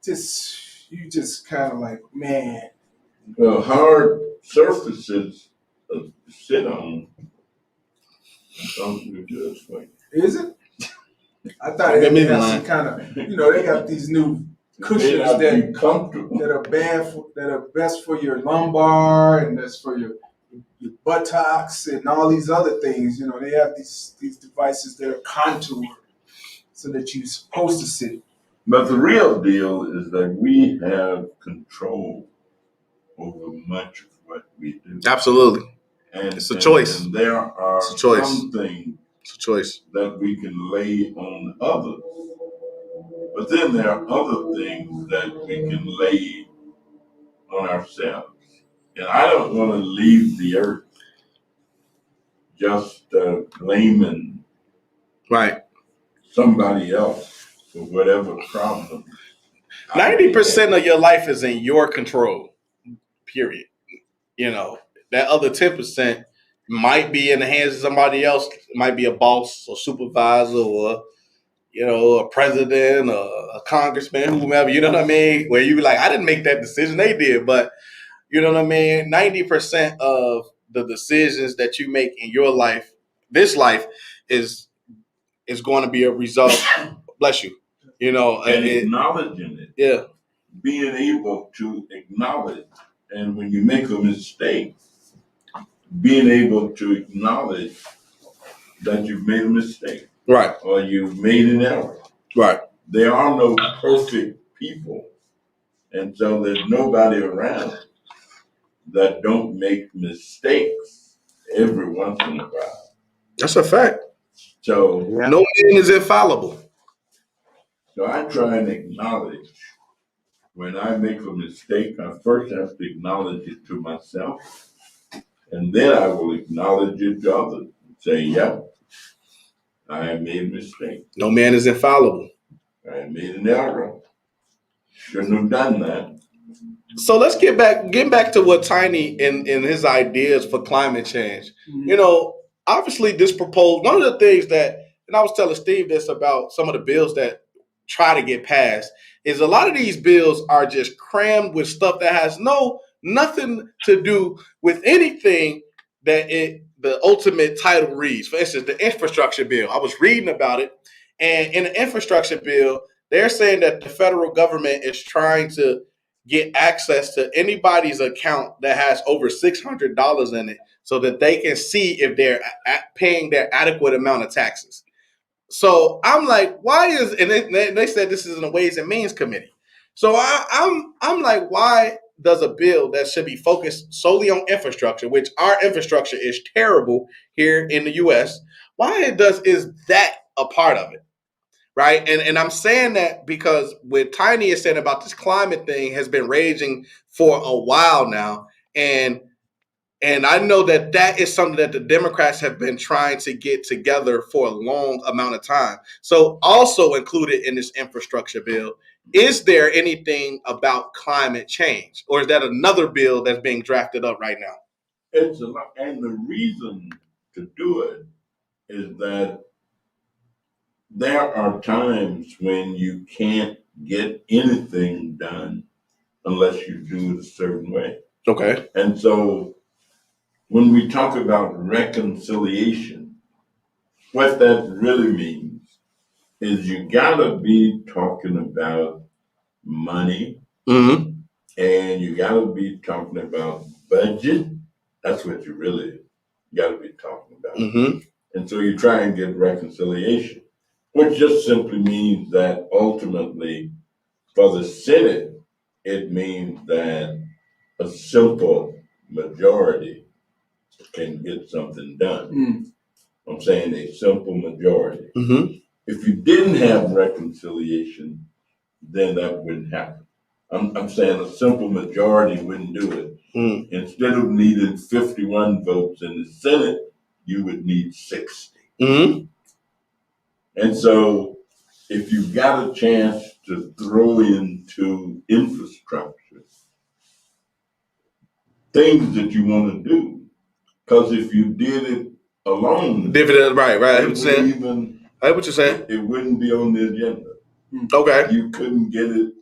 you just kind of like, man. Well, hard surfaces to sit on. Something good for you. Is it? I thought it had some kind of, they got these new cushions that are best for your lumbar and that's for your buttocks and all these other things. They have these devices that are contoured so that you're supposed to sit But the real deal is that we have control over much of what we do. Absolutely. And It's a choice. And there are It's a choice. some things It's a choice that we can lay on others. But then there are other things that we can lay on ourselves. And I don't want to leave the earth just blaming somebody else for whatever problem. 90% of your life is in your control, period. You know, that other 10% might be in the hands of somebody else. It might be a boss or supervisor or, a president or a congressman, whomever, you know what I mean? Where you be like, I didn't make that decision, they did. But, you know what I mean? 90% of the decisions that you make in your life, this life, is going to be a result. Bless you. And acknowledging it. Yeah. Being able to acknowledge. And when you make a mistake, being able to acknowledge that you've made a mistake. Right. Or you've made an error. Right. There are no perfect people. And so there's nobody around that don't make mistakes every once in a while. That's a fact. So no man is infallible. So I try and acknowledge when I make a mistake, I first have to acknowledge it to myself. And then I will acknowledge it to others and say, yeah, I made a mistake. No man is infallible. I made an error. Shouldn't have done that. So let's get back to what Tiny in his ideas for climate change. Mm-hmm. Obviously this proposed, one of the things that, and I was telling Steve this about some of the bills that try to get passed, is a lot of these bills are just crammed with stuff that has nothing to do with anything that the ultimate title reads. For instance, the infrastructure bill. I was reading about it, and in the infrastructure bill, they're saying that the federal government is trying to get access to anybody's account that has over $600 in it so that they can see if they're paying their adequate amount of taxes. So I'm like, why is, and they said this is in the Ways and Means Committee. So I'm like, why does a bill that should be focused solely on infrastructure, which our infrastructure is terrible here in the US, is that a part of it? Right. And I'm saying that because what Tiny is saying about this climate thing has been raging for a while now. And I know that is something that the Democrats have been trying to get together for a long amount of time. So also included in this infrastructure bill, is there anything about climate change, or is that another bill that's being drafted up right now? It's a lot. And the reason to do it is that there are times when you can't get anything done unless you do it a certain way. Okay. And so when we talk about reconciliation, what that really means is you gotta be talking about money, mm-hmm. and you gotta be talking about budget. That's what you really gotta be talking about. Mm-hmm. And so you try and get reconciliation, which just simply means that ultimately for the Senate, it means that a simple majority can get something done. Mm. I'm saying a simple majority. Mm-hmm. If you didn't have reconciliation, then that wouldn't happen. I'm saying a simple majority wouldn't do it. Mm. Instead of needing 51 votes in the Senate, you would need 60. Mm-hmm. And so if you've got a chance to throw into infrastructure things that you want to do, because if you did it alone, right. I what you're saying. It wouldn't be on the agenda. Okay. You couldn't get it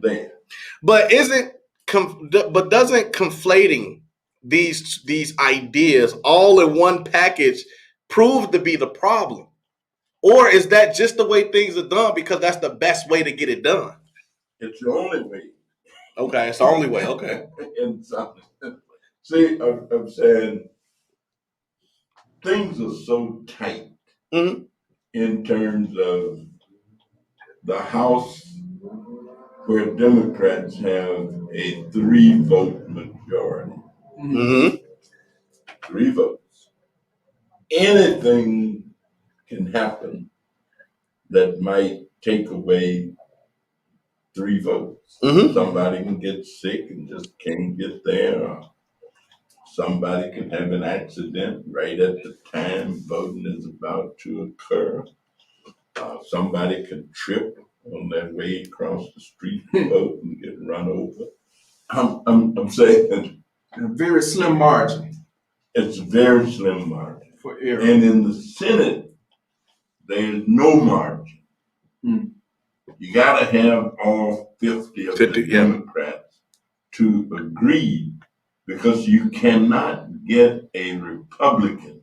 there. But doesn't conflating these ideas all in one package prove to be the problem? Or is that just the way things are done because that's the best way to get it done? It's the only way. Okay, it's the only way. Okay. And see, I'm saying things are so tight mm-hmm. in terms of the House where Democrats have a 3-vote majority. Mm-hmm. 3 votes. Anything can happen that might take away 3 votes. Mm-hmm. Somebody can get sick and just can't get there. Or somebody can have an accident right at the time voting is about to occur. Somebody can trip on their way across the street to vote and get run over. I'm saying A very slim margin it's a very slim margin. for error. And in the Senate, there's no margin. You got to have all 50 of 50, the Democrats to agree, because you cannot get a Republican.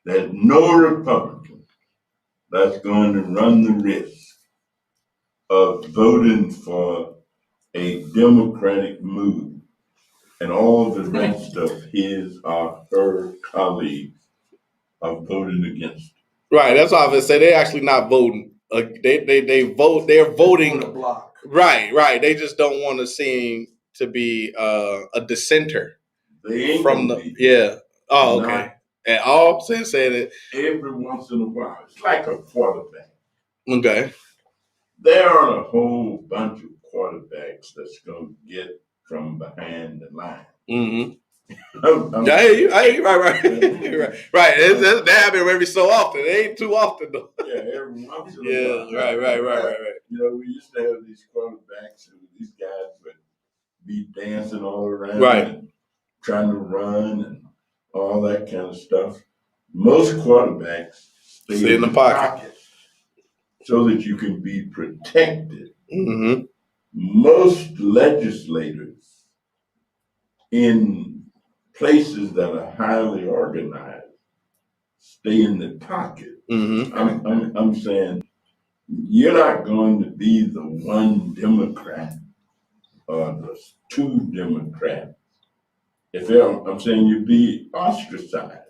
There's no Republican that's going to run the risk of voting for a Democratic move and all the rest of his or her colleagues are voting against it. Right. That's why I was say they're actually not voting. They vote. They're voting. For the block. Right. They just don't want to seem to be a dissenter They ain't from gonna the be. yeah. Oh, okay. Not And all I'm saying it. every once in a while. It's like a quarterback. Okay. There are a whole bunch of quarterbacks that's gonna get from behind the line. Mm-hmm. I hear you. Right. Right. That happens every so often. It ain't too often though. Yeah, every once in a Yeah. while. Right. You know, we used to have these quarterbacks who these guys would be dancing all around and trying to run and all that kind of stuff. Most quarterbacks stay in the pocket so that you can be protected. Mm-hmm. Most legislators in places that are highly organized stay in the pocket. Mm-hmm. I'm saying you're not going to be the one Democrat or the 2 Democrats. I'm saying you'd be ostracized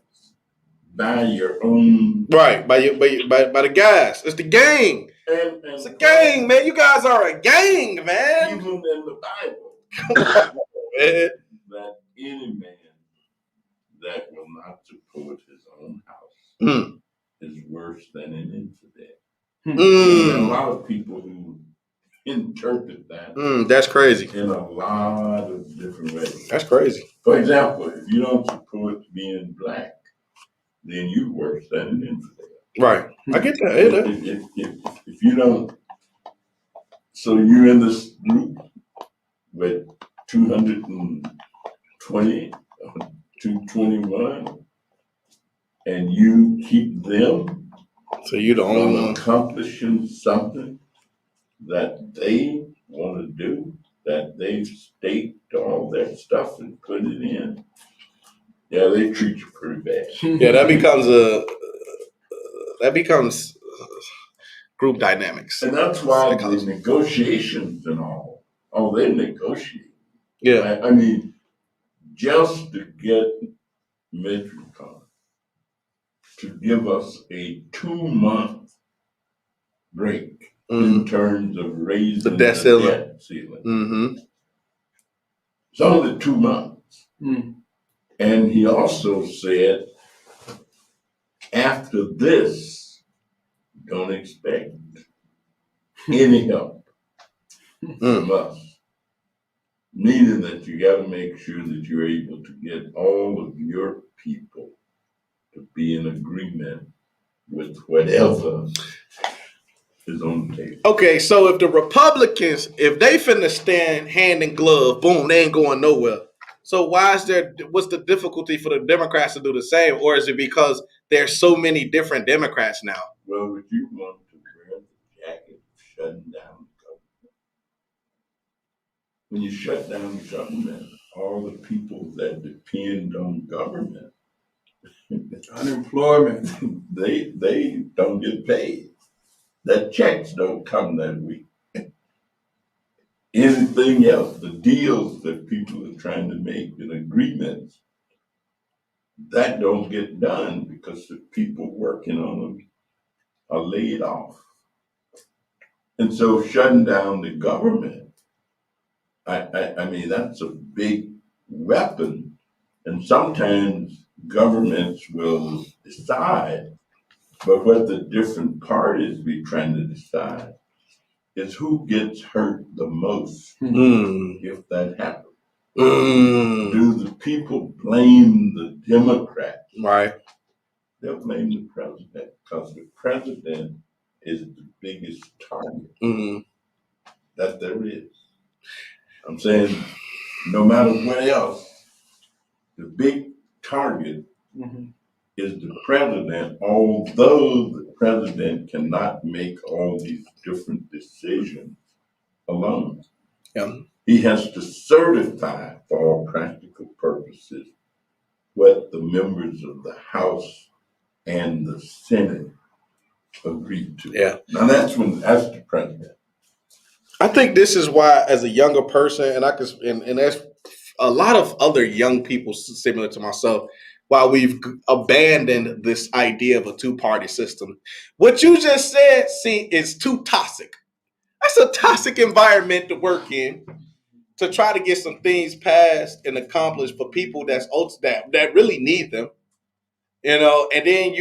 by your own. Right. By the guys. It's the gang. And it's a gang, man. You guys are a gang, man. Even in the Bible, that any man that will not support his own house is worse than an infidel. And there are a lot of people who interpret that. That's crazy. In a lot of different ways. That's crazy. For example, if you don't support being black, then you're worse than an infidel. Right. I get that. If you don't, so you're in this group with 220, 221, and you keep them. So you're the only one accomplishing something that they want to do, that they've staked all their stuff and put it in. Yeah, they treat you pretty bad. Yeah, that becomes group dynamics. And that's why the negotiations and all they negotiate. Yeah. I mean, just to get Metricon to give us a 2-month break in terms of raising the debt ceiling. Mm-hmm. It's only 2 months. And he also said, after this, don't expect any help from us. Meaning that you got to make sure that you're able to get all of your people to be in agreement with whatever is on the table. Okay, so if the Republicans, if they finna stand hand in glove, boom, they ain't going nowhere. So what's the difficulty for the Democrats to do the same? Or is it because there's so many different Democrats now? Well, would you want to wear the jacket of shutting down the government? When you shut down the government, all the people that depend on government, unemployment, they don't get paid. The checks don't come that week. Anything else, the deals that people are trying to make and agreements, that don't get done because the people working on them are laid off. And so shutting down the government, I mean, that's a big weapon. And sometimes governments will decide, but what the different parties be trying to decide is who gets hurt the most if that happens. Do the people blame the Democrats? Right. They'll blame the president because the president is the biggest target that there is. I'm saying no matter what else, the big target is the president, although the president cannot make all these different decisions alone. Yeah. He has to certify, for all practical purposes, what the members of the House and the Senate agreed to. Yeah. Now that's the president. I think this is why, as a younger person, and there's a lot of other young people similar to myself, why we've abandoned this idea of a two-party system. What you just said, is too toxic. That's a toxic environment to work in, to try to get some things passed and accomplished for people that really need them. And then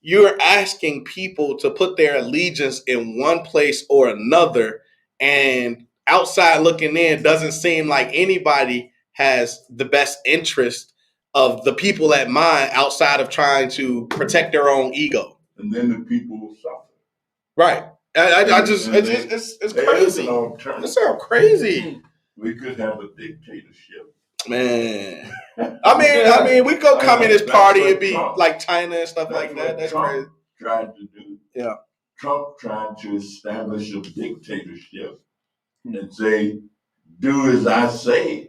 you're asking people to put their allegiance in one place or another, and outside looking in doesn't seem like anybody has the best interest of the people at mind outside of trying to protect their own ego. And then the people will suffer. Right. It's crazy. It sounds crazy. We could have a dictatorship. Man. I mean, we go Communist Party and be like China and stuff like that. That's crazy. Tried to do. Yeah. Trump tried to establish a dictatorship and say, do as I say,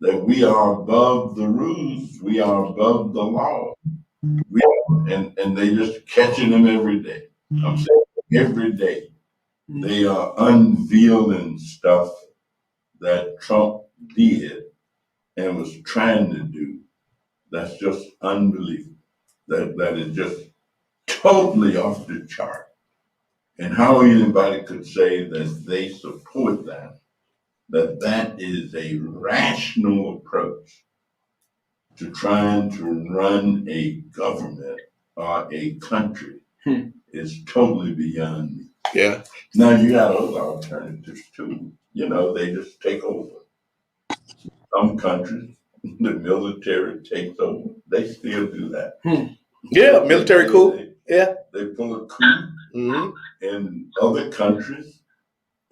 that we are above the rules, we are above the law. And they just catching them every day. I'm saying every day. They are unveiling stuff that Trump did and was trying to do. That's just unbelievable. That is just totally off the chart. And how anybody could say that they support that is a rational approach to trying to run a government or a country is totally beyond me. Yeah. Now you got other alternatives too. They just take over. Some countries, the military takes over. They still do that. Yeah, military coup. Yeah. They pull a coup. In other countries,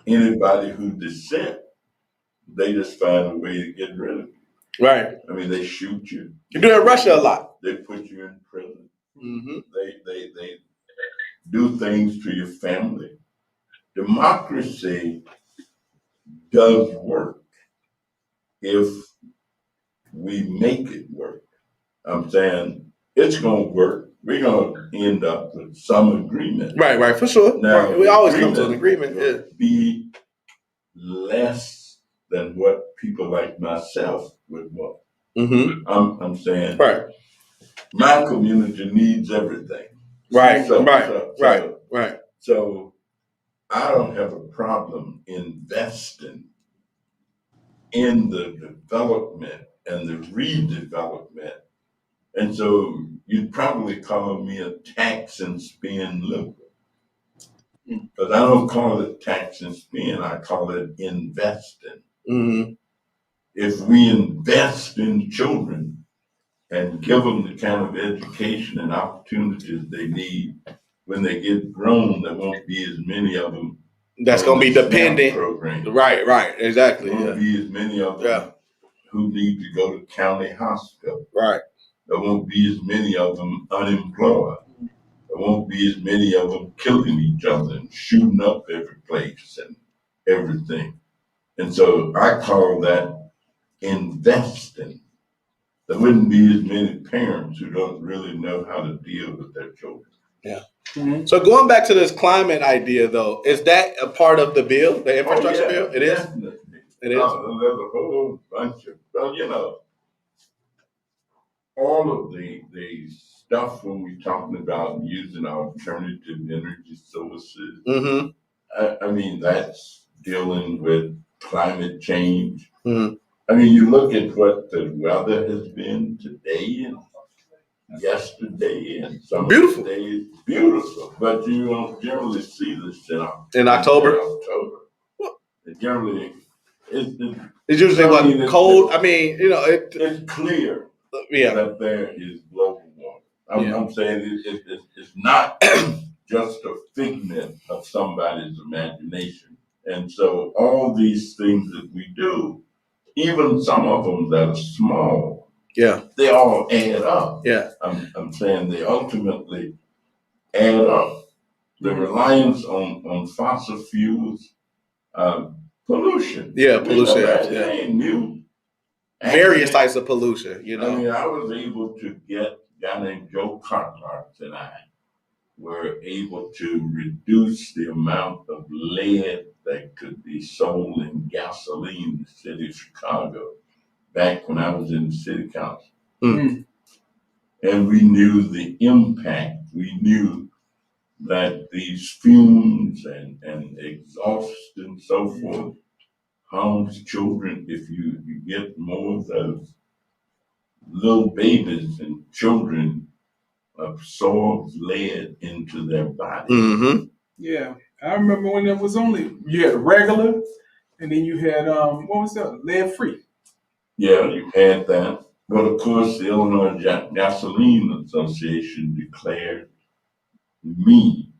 anybody who dissent, they just find a way to get rid of you. Right. I mean, they shoot you. You do it in Russia a lot. They put you in prison. They do things to your family. Democracy does work if we make it work. I'm saying it's going to work. We're going to end up with some agreement. Right, for sure. Now, we always come to an agreement. Yeah. Be less than what people like myself would want. I'm saying, right. My community needs everything. Right, So I don't have a problem investing in the development and the redevelopment. And so you'd probably call me a tax and spend liberal. But I don't call it tax and spend, I call it investing. If we invest in children and give them the kind of education and opportunities they need, when they get grown, there won't be as many of them. That's going to be dependent. Program. Right, exactly. There won't be as many of them who need to go to county hospital. Right. There won't be as many of them unemployed. There won't be as many of them killing each other and shooting up every place and everything. And so I call that investing. There wouldn't be as many parents who don't really know how to deal with their children. Yeah. So going back to this climate idea, though, is that a part of the bill, the infrastructure bill? It is? Definitely. It is? There's a whole bunch of, all of the the stuff when we're talking about using alternative energy sources. Mm-hmm. I mean, that's dealing with climate change. Mm-hmm. I mean, you look at what the weather has been today and yesterday and some Beautiful. of the days. Beautiful. But you don't generally see this In October. It generally, It's usually what, cold. I mean, you know, it's clear that there is global warming. I'm saying it's not just a figment of somebody's imagination. And so all these things that we do, even some of them that are small, they all add up. Yeah. I'm saying they ultimately add up. The reliance on fossil fuels, pollution. Yeah, pollution. That ain't new. Various types of pollution, you know. I mean, I was able to get a guy named Joe Cartlarks and I were able to reduce the amount of lead that could be sold in gasoline in the city of Chicago back when I was in the city council. Mm. And we knew the impact. We knew that these fumes and exhaust and so forth harms children. If you get more of those little babies and children absorbs lead into their body. Mm-hmm. Yeah, I remember when there was only you had regular, and then you had what was that? Lead free. Yeah, you had that, but of course the Illinois Gasoline Association declared me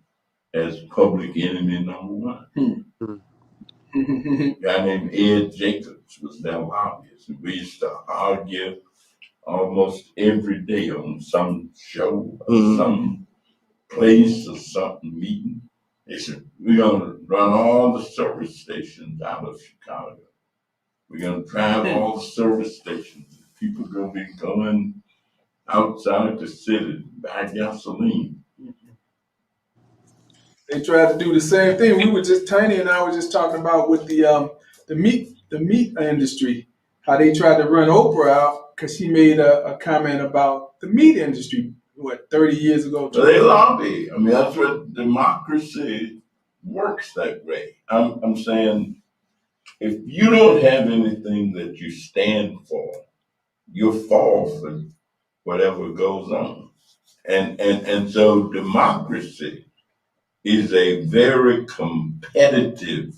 as public enemy number one. A guy named Ed Jacobs was their lobbyist, and we used to argue almost every day on some show, or some place, or something meeting. They said, we're going to run all the service stations out of Chicago. We're going to drive all the service stations. People going to be going outside the city to buy gasoline. They tried to do the same thing. We were just Tiny and I were just talking about with the meat industry, how they tried to run Oprah out because she made a comment about the meat industry 30 years ago. So they lobby. I mean, that's what democracy works that way. I'm saying if you don't have anything that you stand for, you'll fall for whatever goes on. And so democracy is a very competitive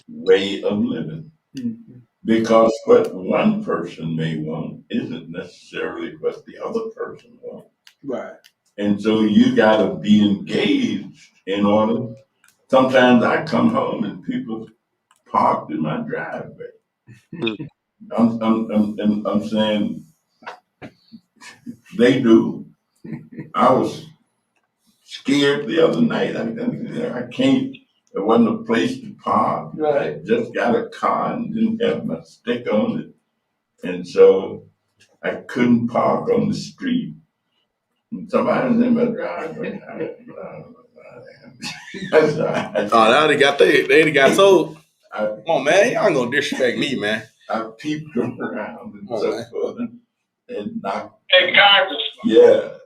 way of living. Mm-hmm. Because what one person may want isn't necessarily what the other person wants. Right. And so you gotta be engaged in order. Sometimes I come home and people parked in my driveway. I'm saying they do. I was scared the other night. I can't. There wasn't a place to park. Right. I just got a car and didn't have my stick on it, and so I couldn't park on the street. And somebody's in my driveway. Oh, they got told. Come on, man, y'all ain't gonna disrespect me, man. I peeped around and so forth and knocked. Hey, Congressman. Yeah.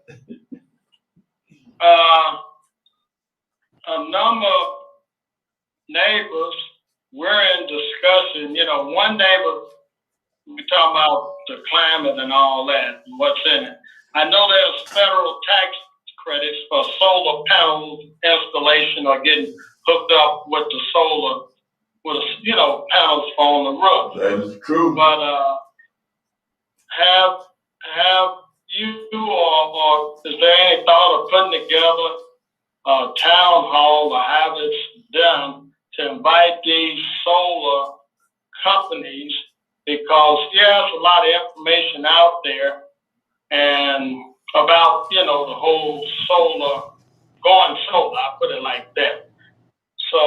A number of neighbors were in discussion. You know, one neighbor, we talk about the climate and all that, and what's in it. I know there's federal tax credits for solar panels installation or getting hooked up with the solar, with panels on the roof. That is true. But have you or is there any thought of putting together a town hall or have it done to invite these solar companies? Because there's a lot of information out there and about, the whole going solar, I put it like that. So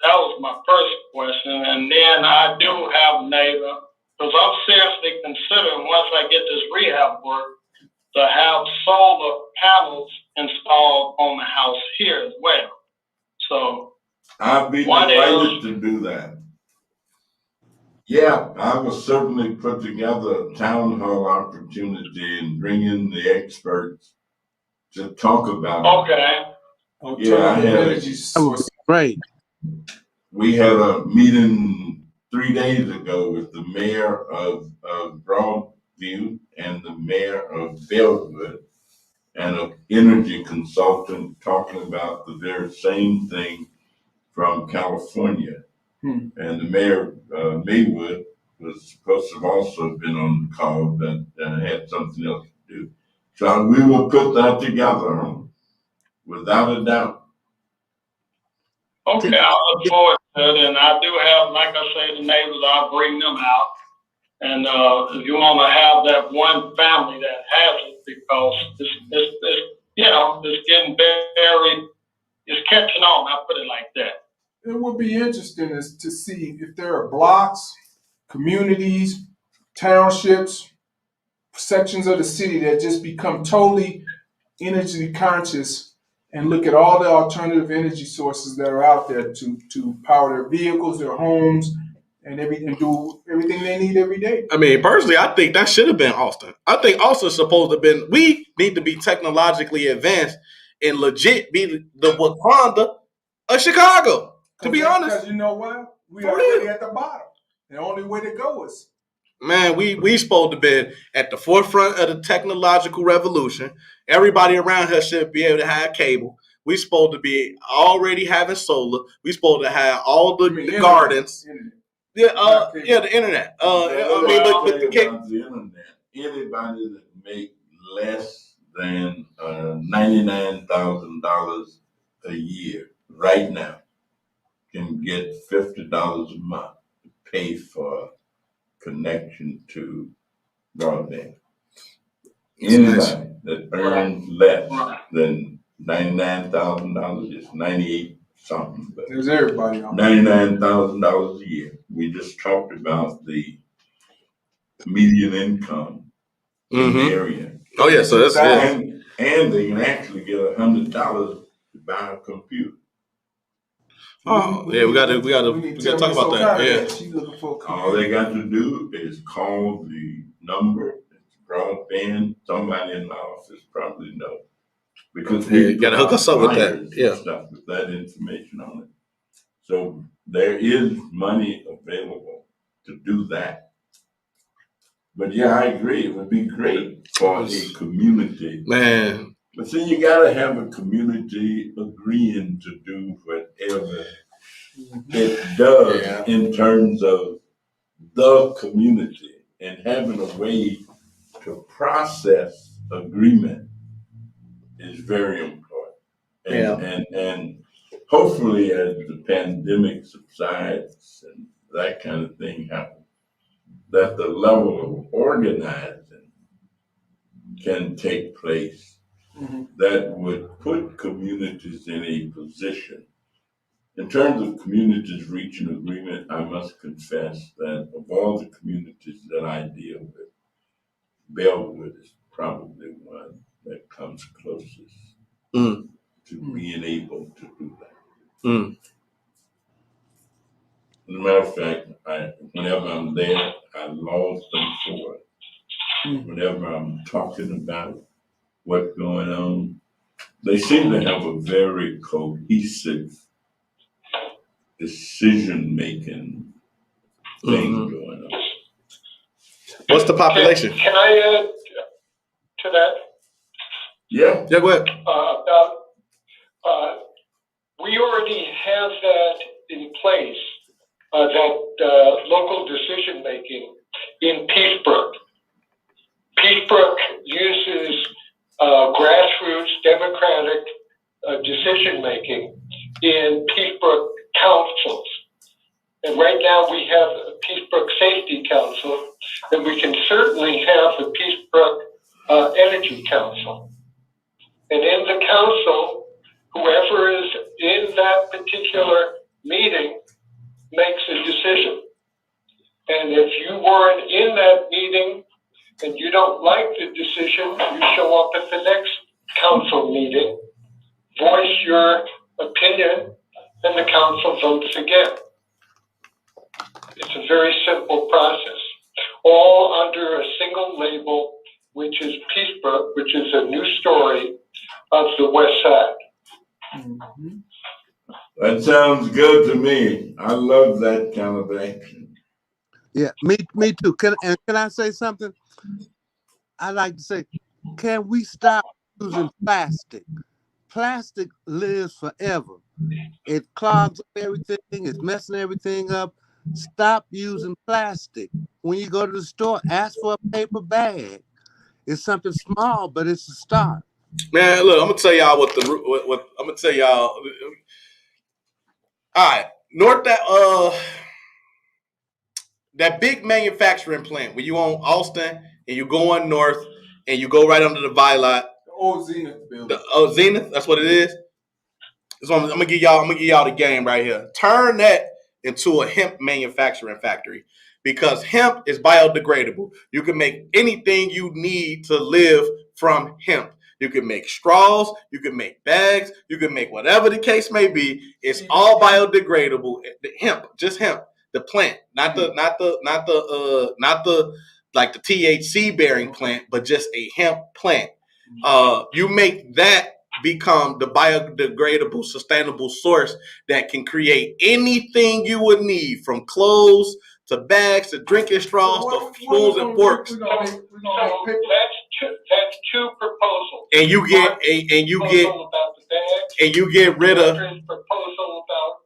that was my first question. And then I do have a neighbor, because I'm seriously considering once I get this rehab work to have solar panels installed on the house here as well. So I'd be delighted to do that. Yeah, I will certainly put together a town hall opportunity and bring in the experts to talk about it. Okay. Alternative energy That would be source. great. We had a meeting 3 days ago with the mayor of Broadview and the mayor of Bellwood and an energy consultant talking about the very same thing from California. And the mayor, Maywood, was supposed to have also been on the call, but had something else to do. So we will put that together, without a doubt. Okay, I look forward to it, and I do have, like I say, the neighbors, I'll bring them out. And if you want to have that one family that has it, because it's getting very, it's catching on, I'll put it like that. It would be interesting is to see if there are blocks, communities, townships, sections of the city that just become totally energy conscious and look at all the alternative energy sources that are out there to power their vehicles, their homes, and do everything they need every day. I mean, personally, I think that should have been Austin. I think Austin's supposed to have been. We need to be technologically advanced and legit be the Wakanda of Chicago. To be honest, because you know what, we For are real. already at the bottom. The only way to go is man, we supposed to be at the forefront of the technological revolution. Everybody around here should be able to have cable. We supposed to be already having solar. We supposed to have all the gardens. Internet. Yeah, the internet. I mean, but the about the internet, anybody that make less than $99,000 a year right now can get $50 a month to pay for connection to broadband. Anybody that earns less than $99,000 is 98 something, but There's everybody on $99,000 a year. We just talked about the median income in the area. Oh yeah, so that's And they can actually get $100 to buy a computer. Oh yeah, we gotta talk about that. Yeah. She's looking for a All they got to do is call the number. It's broadband. Somebody in the office probably knows. Because Yeah, you gotta hook us up with that. flyers and Yeah. stuff with that information on it. So there is money available to do that. But yeah, I agree. It would be great for a community. Man, But see, you gotta have a community agreeing to do whatever it does in terms of the community and having a way to process agreement is very important. And hopefully as the pandemic subsides and that kind of thing happens, that the level of organizing can take place that would put communities in a position. In terms of communities reaching agreement, I must confess that of all the communities that I deal with, Bellwood is probably one that comes closest to being able to do that. As a matter of fact, whenever I'm there, I laud them for it. Whenever I'm talking about what's going on, they seem to have a very cohesive decision-making thing going on. What's the population? Can I add to that? Yeah. Yeah, go ahead. We already have that in place, that local decision making in Peacebrook. Peacebrook uses grassroots democratic decision making in Peacebrook councils. And right now we have a Peacebrook Safety Council, and we can certainly have a Peacebrook Energy Council. And in the council, whoever is in that particular meeting makes a decision. And if you weren't in that meeting and you don't like the decision, you show up at the next council meeting, voice your opinion, and the council votes again. It's a very simple process, all under a single label, which is Peacebrook, which is a new story of the West Side. Mm-hmm. That sounds good to me. I love that kind of action. Yeah, me too. Can I say something? I like to say, can we stop using plastic? Plastic lives forever. It clogs up everything. It's messing everything up. Stop using plastic. When you go to the store, ask for a paper bag. It's something small, but it's a start. Man, look, I'm gonna tell y'all what I'm gonna tell y'all. All right, that big manufacturing plant where you on Austin and you going north and you go right under the Viaduct. The old Zenith building. Zenith, that's what it is. So I'm gonna give y'all the game right here. Turn that into a hemp manufacturing factory because hemp is biodegradable. You can make anything you need to live from hemp. You can make straws, you can make bags, you can make whatever the case may be. It's all biodegradable. The hemp, just hemp, the plant, not the like the THC bearing plant, but just a hemp plant. You make that become the biodegradable, sustainable source that can create anything you would need, from clothes to bags to drinking straws to spoons and forks. So that's two proposals. And you get proposal about the bags, and you get rid of proposal about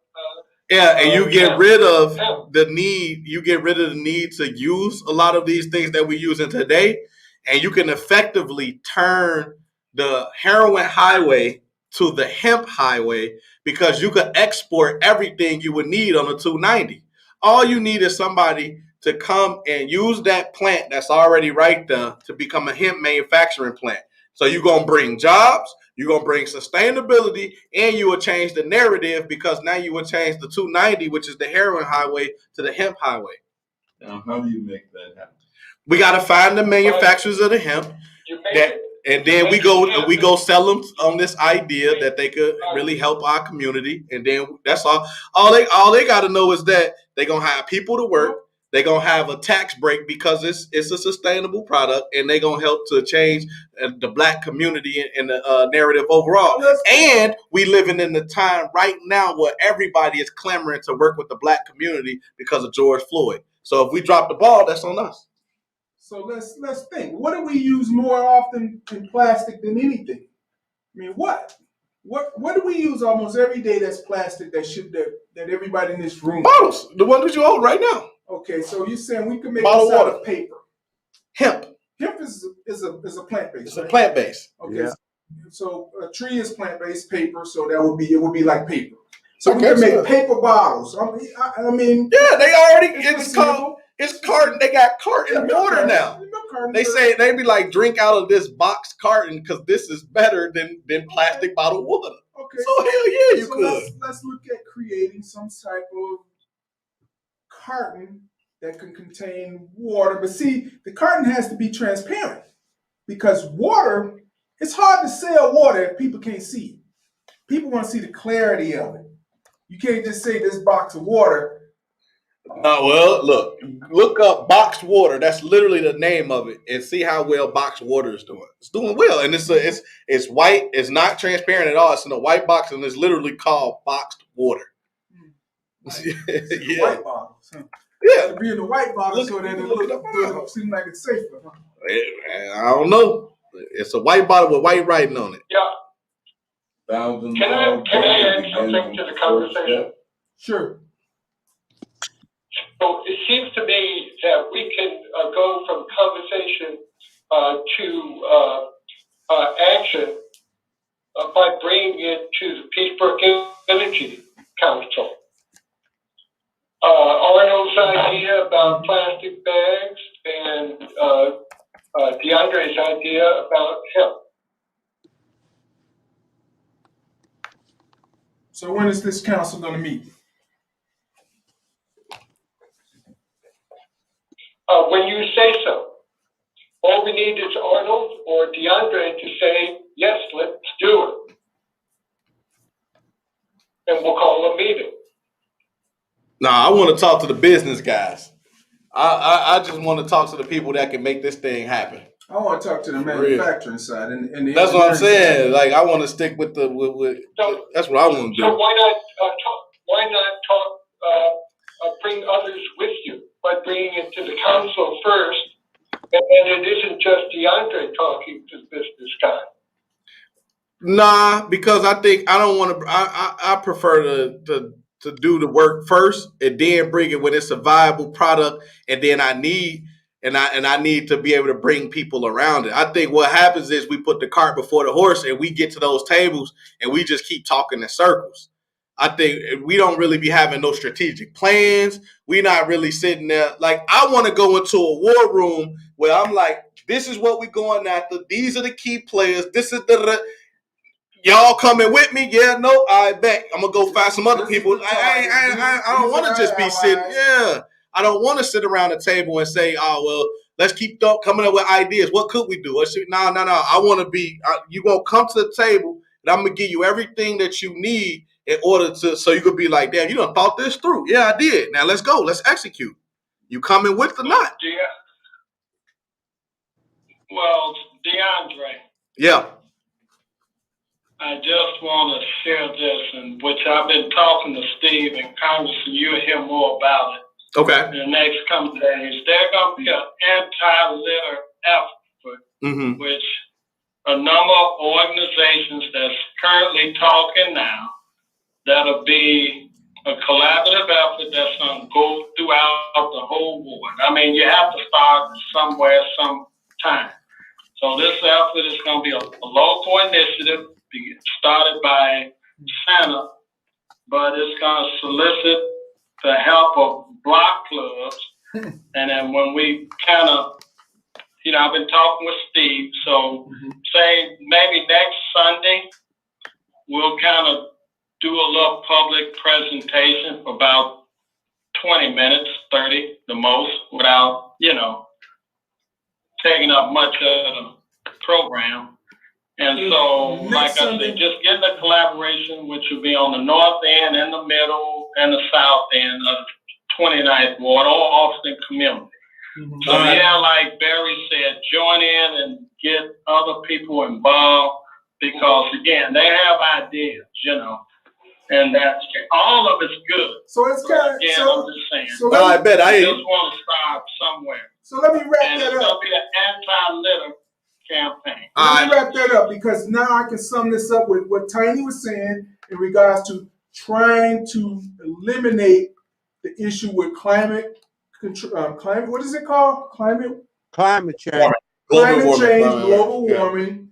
and you get rid of the need. You get rid of the need to use a lot of these things that we're using today, and you can effectively turn the heroin highway to the hemp highway because you could export everything you would need on the 290. All you need is somebody to come and use that plant that's already right there to become a hemp manufacturing plant. So you're going to bring jobs, you're going to bring sustainability, and you will change the narrative because now you will change the 290, which is the heroin highway, to the hemp highway. Now, how do you make that happen? We got to find the manufacturers of the hemp, and then we go sell them on this idea that they could really help our community. And then that's all. All they got to know is that they're gonna have people to work. They're gonna have a tax break because it's a sustainable product, and they're gonna help to change the black community and the narrative overall. And we living in the time right now where everybody is clamoring to work with the black community because of George Floyd. So if we drop the ball, that's on us. So let's think. What do we use more often in plastic than anything? I mean, what do we use almost every day that's plastic that everybody in this room? Bottles, the one that you hold right now. Okay, so you're saying we can make Bottled this out water. of paper? Hemp. Hemp is a plant based. It's a plant based. Okay, Yeah. so a tree is plant based paper, so it would be like paper. So we can make paper bottles. I mean, yeah, they already it's carton. They got carton water now. They say they be like, drink out of this box carton because this is better than plastic bottled water. Okay, so hell yeah, you could. Let's look at creating some type of carton that can contain water. But see, the carton has to be transparent because water. It's hard to sell water if people can't see it. People want to see the clarity of it. You can't just say this box of water. Well, look up boxed water. That's literally the name of it, and see how well boxed water is doing. It's doing well, and it's white. It's not transparent at all. It's in a white box, and it's literally called boxed water. Yeah. White bottles. Huh? Yeah, be in the white bottle so that it seems like it's safer. Huh? I don't know. It's a white bottle with white writing on it. Yeah. Can I add something to the conversation? Sure. So it seems to me that we can go from conversation to action by bringing it to the Peacebrook Energy Council. Arnold's idea about plastic bags and DeAndre's idea about hemp. So when is this council going to meet? When you say so. All we need is Arnold or DeAndre to say, yes, let's do it. And we'll call a meeting. Nah, I want to talk to the business guys. I just want to talk to the people that can make this thing happen. I want to talk to the For real. manufacturing side and the That's what I'm engineering side. saying. Like I want to stick with So, that's what I want to so do. why not bring others with you by bringing it to the council first, and then it isn't just DeAndre talking to this guy. Nah, because I think I don't want to. I prefer to do the work first and then bring it when it's a viable product, and then I need to be able to bring people around it. I think what happens is we put the cart before the horse, and we get to those tables, and we just keep talking in circles. I think we don't really be having no strategic plans. We not really sitting there. Like I want to go into a war room where I'm like, this is what we going after. These are the key players. This is the y'all coming with me? Yeah, no, I bet. I'm gonna go find some other people. I don't want to just be sitting. Yeah, I don't want to sit around the table and say, oh well, let's keep coming up with ideas. What could we do? No. I want to be. You gonna come to the table, and I'm gonna give you everything that you need in order to, so you could be like, damn, you done thought this through. Yeah, I did. Now let's go. Let's execute. You coming with or not? Yeah. Well, DeAndre. Yeah. I just want to share this, and which I've been talking to Steve and Congressman. You'll hear more about it. Okay. In the next couple of days, there's going to be an anti-litter effort, which a number of organizations that's currently talking now, that'll be a collaborative effort that's going to go throughout the whole ward. I mean, you have to start somewhere, sometime. So this effort is going to be a local initiative started by Santa, but it's going to solicit the help of block clubs. And then when we kind of, I've been talking with Steve, so say maybe next Sunday, we'll kind of do a little public presentation for about 20 minutes, 30 the most, without, taking up much of the program. And so, like I said, just getting the collaboration, which will be on the north end and the middle and the south end of 29th Ward or Austin community. So, like Barry said, join in and get other people involved because, again, they have ideas, and that's all of it's good. So it's kind of, I'm just saying. So I bet I just want to start somewhere. So let me wrap that up. And it's going to be an anti-litter campaign. Let me wrap that up because now I can sum this up with what Tiny was saying in regards to trying to eliminate the issue with climate control. What is it called? Climate change. Global warming,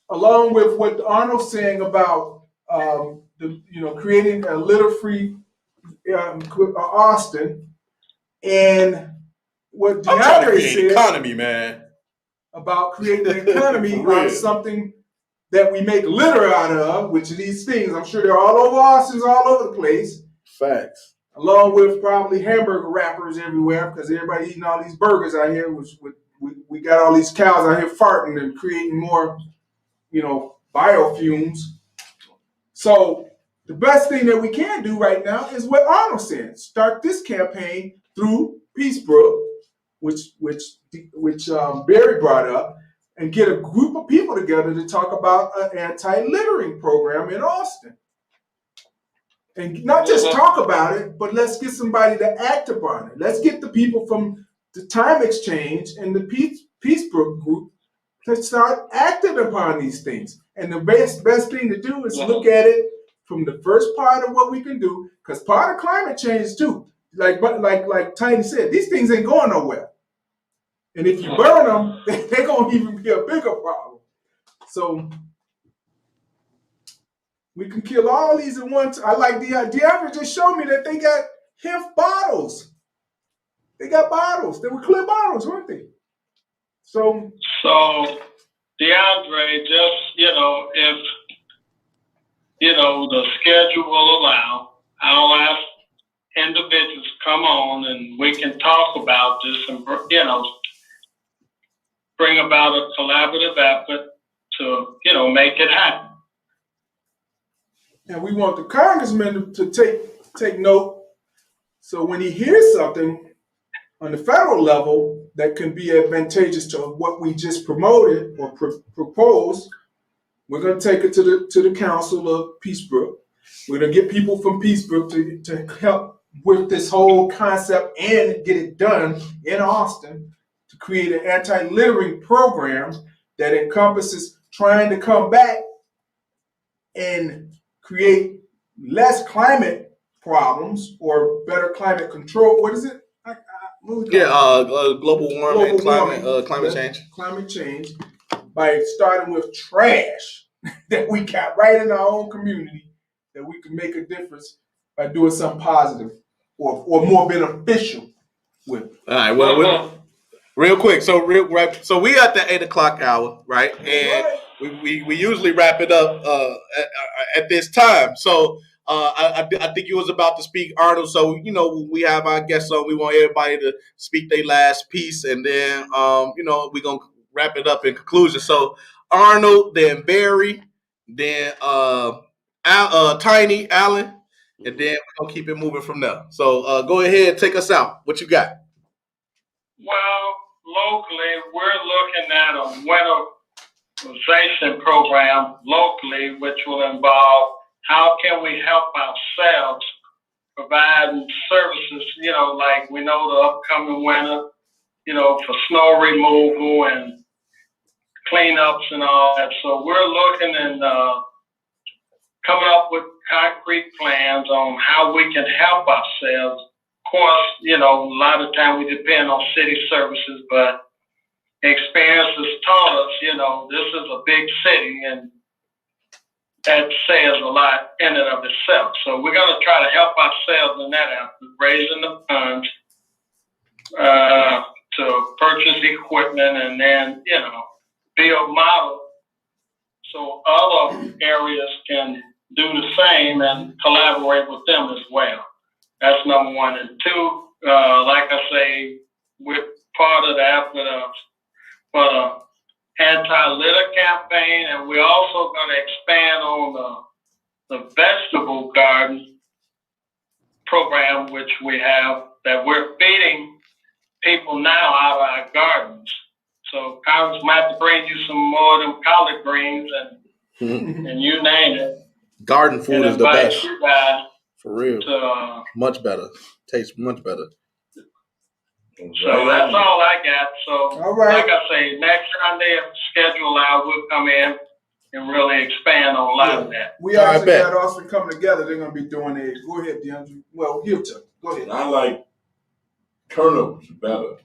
along with what Arnold's saying about creating a litter-free Austin, and what DeAndre said, economy, man. About creating an economy out of something that we make litter out of, which are these things. I'm sure they're all over Austin, all over the place. Facts. Along with probably hamburger wrappers everywhere because everybody eating all these burgers out here. We got all these cows out here farting and creating more, biofumes. So the best thing that we can do right now is what Arnold said. Start this campaign through Peacebrook, which Barry brought up, and get a group of people together to talk about an anti-littering program in Austin. And not just talk about it, but let's get somebody to act upon it. Let's get the people from the Time Exchange and the Peacebrook group to start acting upon these things. And the best thing to do is look at it from the first part of what we can do, because part of climate change too, like Tiny said, these things ain't going nowhere. And if you burn them, they're going to even be a bigger problem. So we can kill all these at once. I like DeAndre just showed me that they got hemp bottles. They got bottles. They were clear bottles, weren't they? So DeAndre, just, if, the schedule will allow, I'll ask individuals come on and we can talk about this and, bring about a collaborative effort to, make it happen. And we want the congressman to take note So when he hears something on the federal level that can be advantageous to what we just promoted or proposed, we're going to take it to the Council of Peacebrook. We're going to get people from Peacebrook to help with this whole concept and get it done in Austin to create an anti-littering program that encompasses trying to come back and create less climate problems or better climate control. What is it? Global warming, climate change. Climate change by starting with trash that we got right in our own community, that we can make a difference by doing something positive or more beneficial with. All right. Well, real quick. So we at the 8 o'clock hour, right? And we usually wrap it up at this time. So I think you was about to speak, Arnold. So we have our guests on. We want everybody to speak their last piece, and then we're gonna wrap it up in conclusion. So Arnold, then Barry, then Tiny, Allen, and then we're gonna keep it moving from there. So go ahead, take us out. What you got? Well, locally, we're looking at a winterization program locally, which will involve how can we help ourselves providing services, like we know the upcoming winter, for snow removal and cleanups and all that. So we're looking and coming up with concrete plans on how we can help ourselves. Of course, a lot of time we depend on city services, but experience has taught us, this is a big city and that says a lot in and of itself. So we're going to try to help ourselves in that effort, raising the funds to purchase equipment and then, build models so other areas can do the same and collaborate with them as well. That's number one. And two, like I say, we're part of the effort for the anti-litter campaign, and we're also going to expand on the vegetable garden program, which we have, that we're feeding people now out of our gardens. So Congress might have to bring you some more of them collard greens and you name it. Garden food is the best. You guys for real. Much better. Tastes much better. So that's all I got. So like I say, next Sunday if the schedule allows, we'll come in and really expand on a lot of that. We actually got Austin coming together. They're going to be doing it. Go ahead, DeAndre. Well, he'll tell. Go ahead. I like turnips better.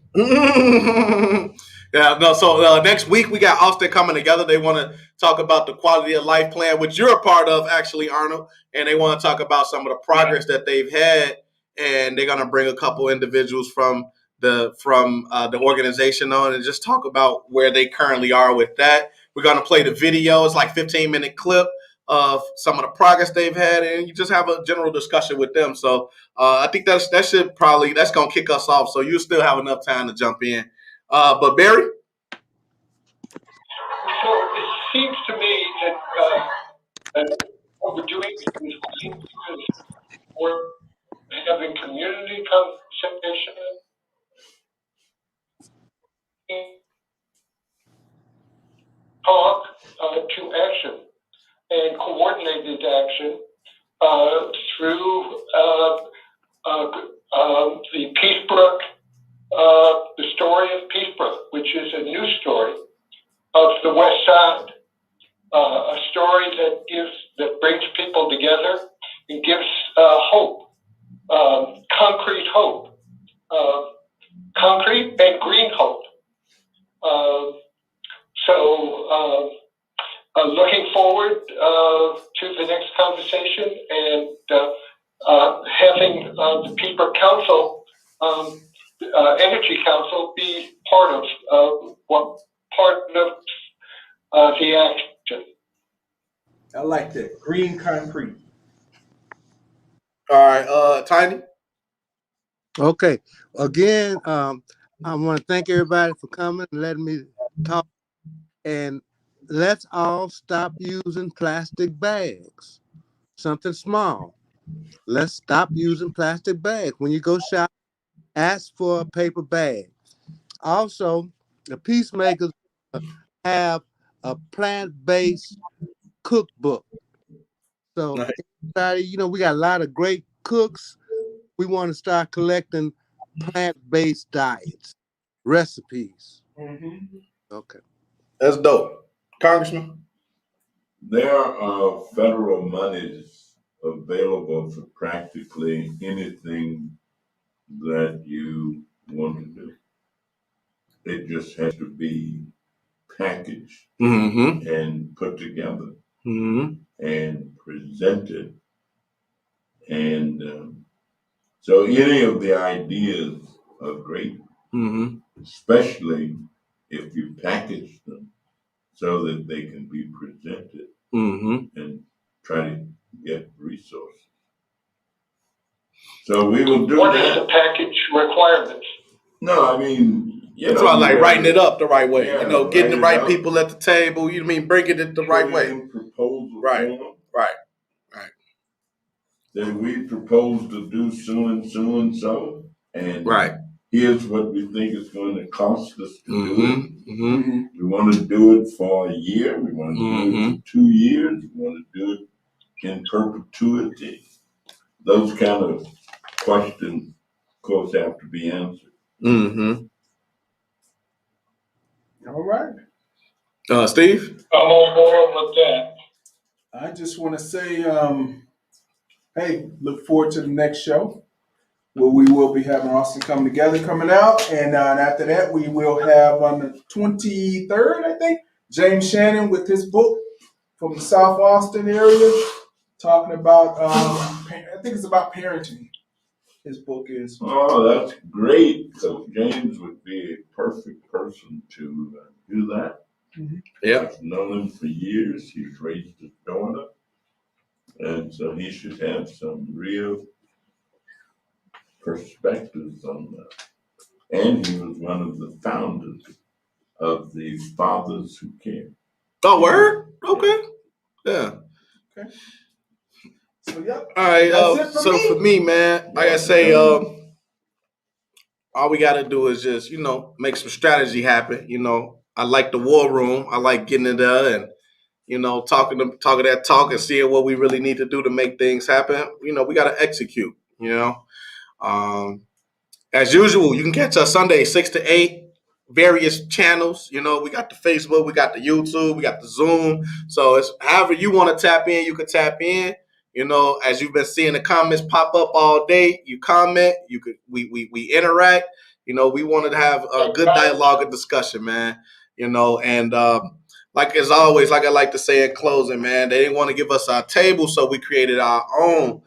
Yeah, no. So next week we got Austin coming together. They want to talk about the quality of life plan, which you're a part of, actually, Arnold. And they want to talk about some of the progress that they've had. And they're going to bring a couple individuals from the organization on and just talk about where they currently are with that. We're going to play the video. It's like 15-minute clip of some of the progress they've had, and you just have a general discussion with them. So I think that's going to kick us off. So you still have enough time to jump in. But Barry? So it seems to me that what we're doing is we're having community conversation, talk to action, and coordinated action through the Peacebrook, the story of Peacebrook, which is a new story of the West Side, a story that brings people together and gives hope, concrete hope, concrete and green hope. So looking forward to the next conversation and having the Peacebrook Council, Energy Council, be part of the action. I like that. Green concrete. All right, Tiny. Okay. Again, I want to thank everybody for coming and letting me talk. And let's all stop using plastic bags. Something small. Let's stop using plastic bags. When you go shop, ask for a paper bag. Also, the Peacemakers have a plant-based cookbook. So Right. everybody, we got a lot of great cooks. We want to start collecting plant-based diets, recipes. Mm-hmm. Okay. That's dope. Congressman? There are federal monies available for practically anything that you want to do. It just has to be packaged Mm-hmm. and put together Mm-hmm. and presented. And so any of the ideas are great, Mm-hmm. especially if you package them so that they can be presented Mm-hmm. and try to get resources. So we will do What is that. the package requirements? No, I mean, That's why I like writing it up the right way. Yeah, Getting the write it right up. people at the table. You mean bringing it the right put it way. in proposal Right. form. Right. Then we propose to do so and so, and Right. here's what we think it's going to cost us to do it. Mm-hmm. Mm-hmm. We want to do it for a year. We want to do it for 2 years. We want to do it in perpetuity. Those kind of questions, of course, have to be answered. Mm-hmm. All right. Steve? I'm on board with that. I just want to say, hey, look forward to the next show where we will be having Austin Come Together coming out. And after that, we will have on the 23rd, I think, James Shannon with his book from the South Austin area talking about, I think it's about parenting. His book is. Oh, that's great, because James would be a perfect person to do that. Yeah. I've known him for years. He's raised his daughter. And so he should have some real perspectives on that. And he was one of the founders of the Fathers Who Care. Oh, word? Okay. Yeah. Okay. So, yeah. All right. That's it for so me. for me, man, like I say, all we got to do is just, make some strategy happen. I like the war room. I like getting in there and, talking that talk and seeing what we really need to do to make things happen. We got to execute, As usual, you can catch us Sunday, 6 to 8, various channels. We got the Facebook, we got the YouTube, we got the Zoom. So it's however you want to tap in, you can tap in. As you've been seeing the comments pop up all day, you comment, we interact. We wanted to have a good dialogue and discussion, man. And like as always, like I like to say in closing, man, they didn't want to give us our table, so we created our own.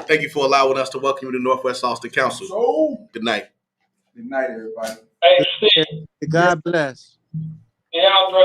Thank you for allowing us to welcome you to Northwest Austin Council. So, Good night. good night, everybody. Hey, Steve. God bless. Yeah, Andre.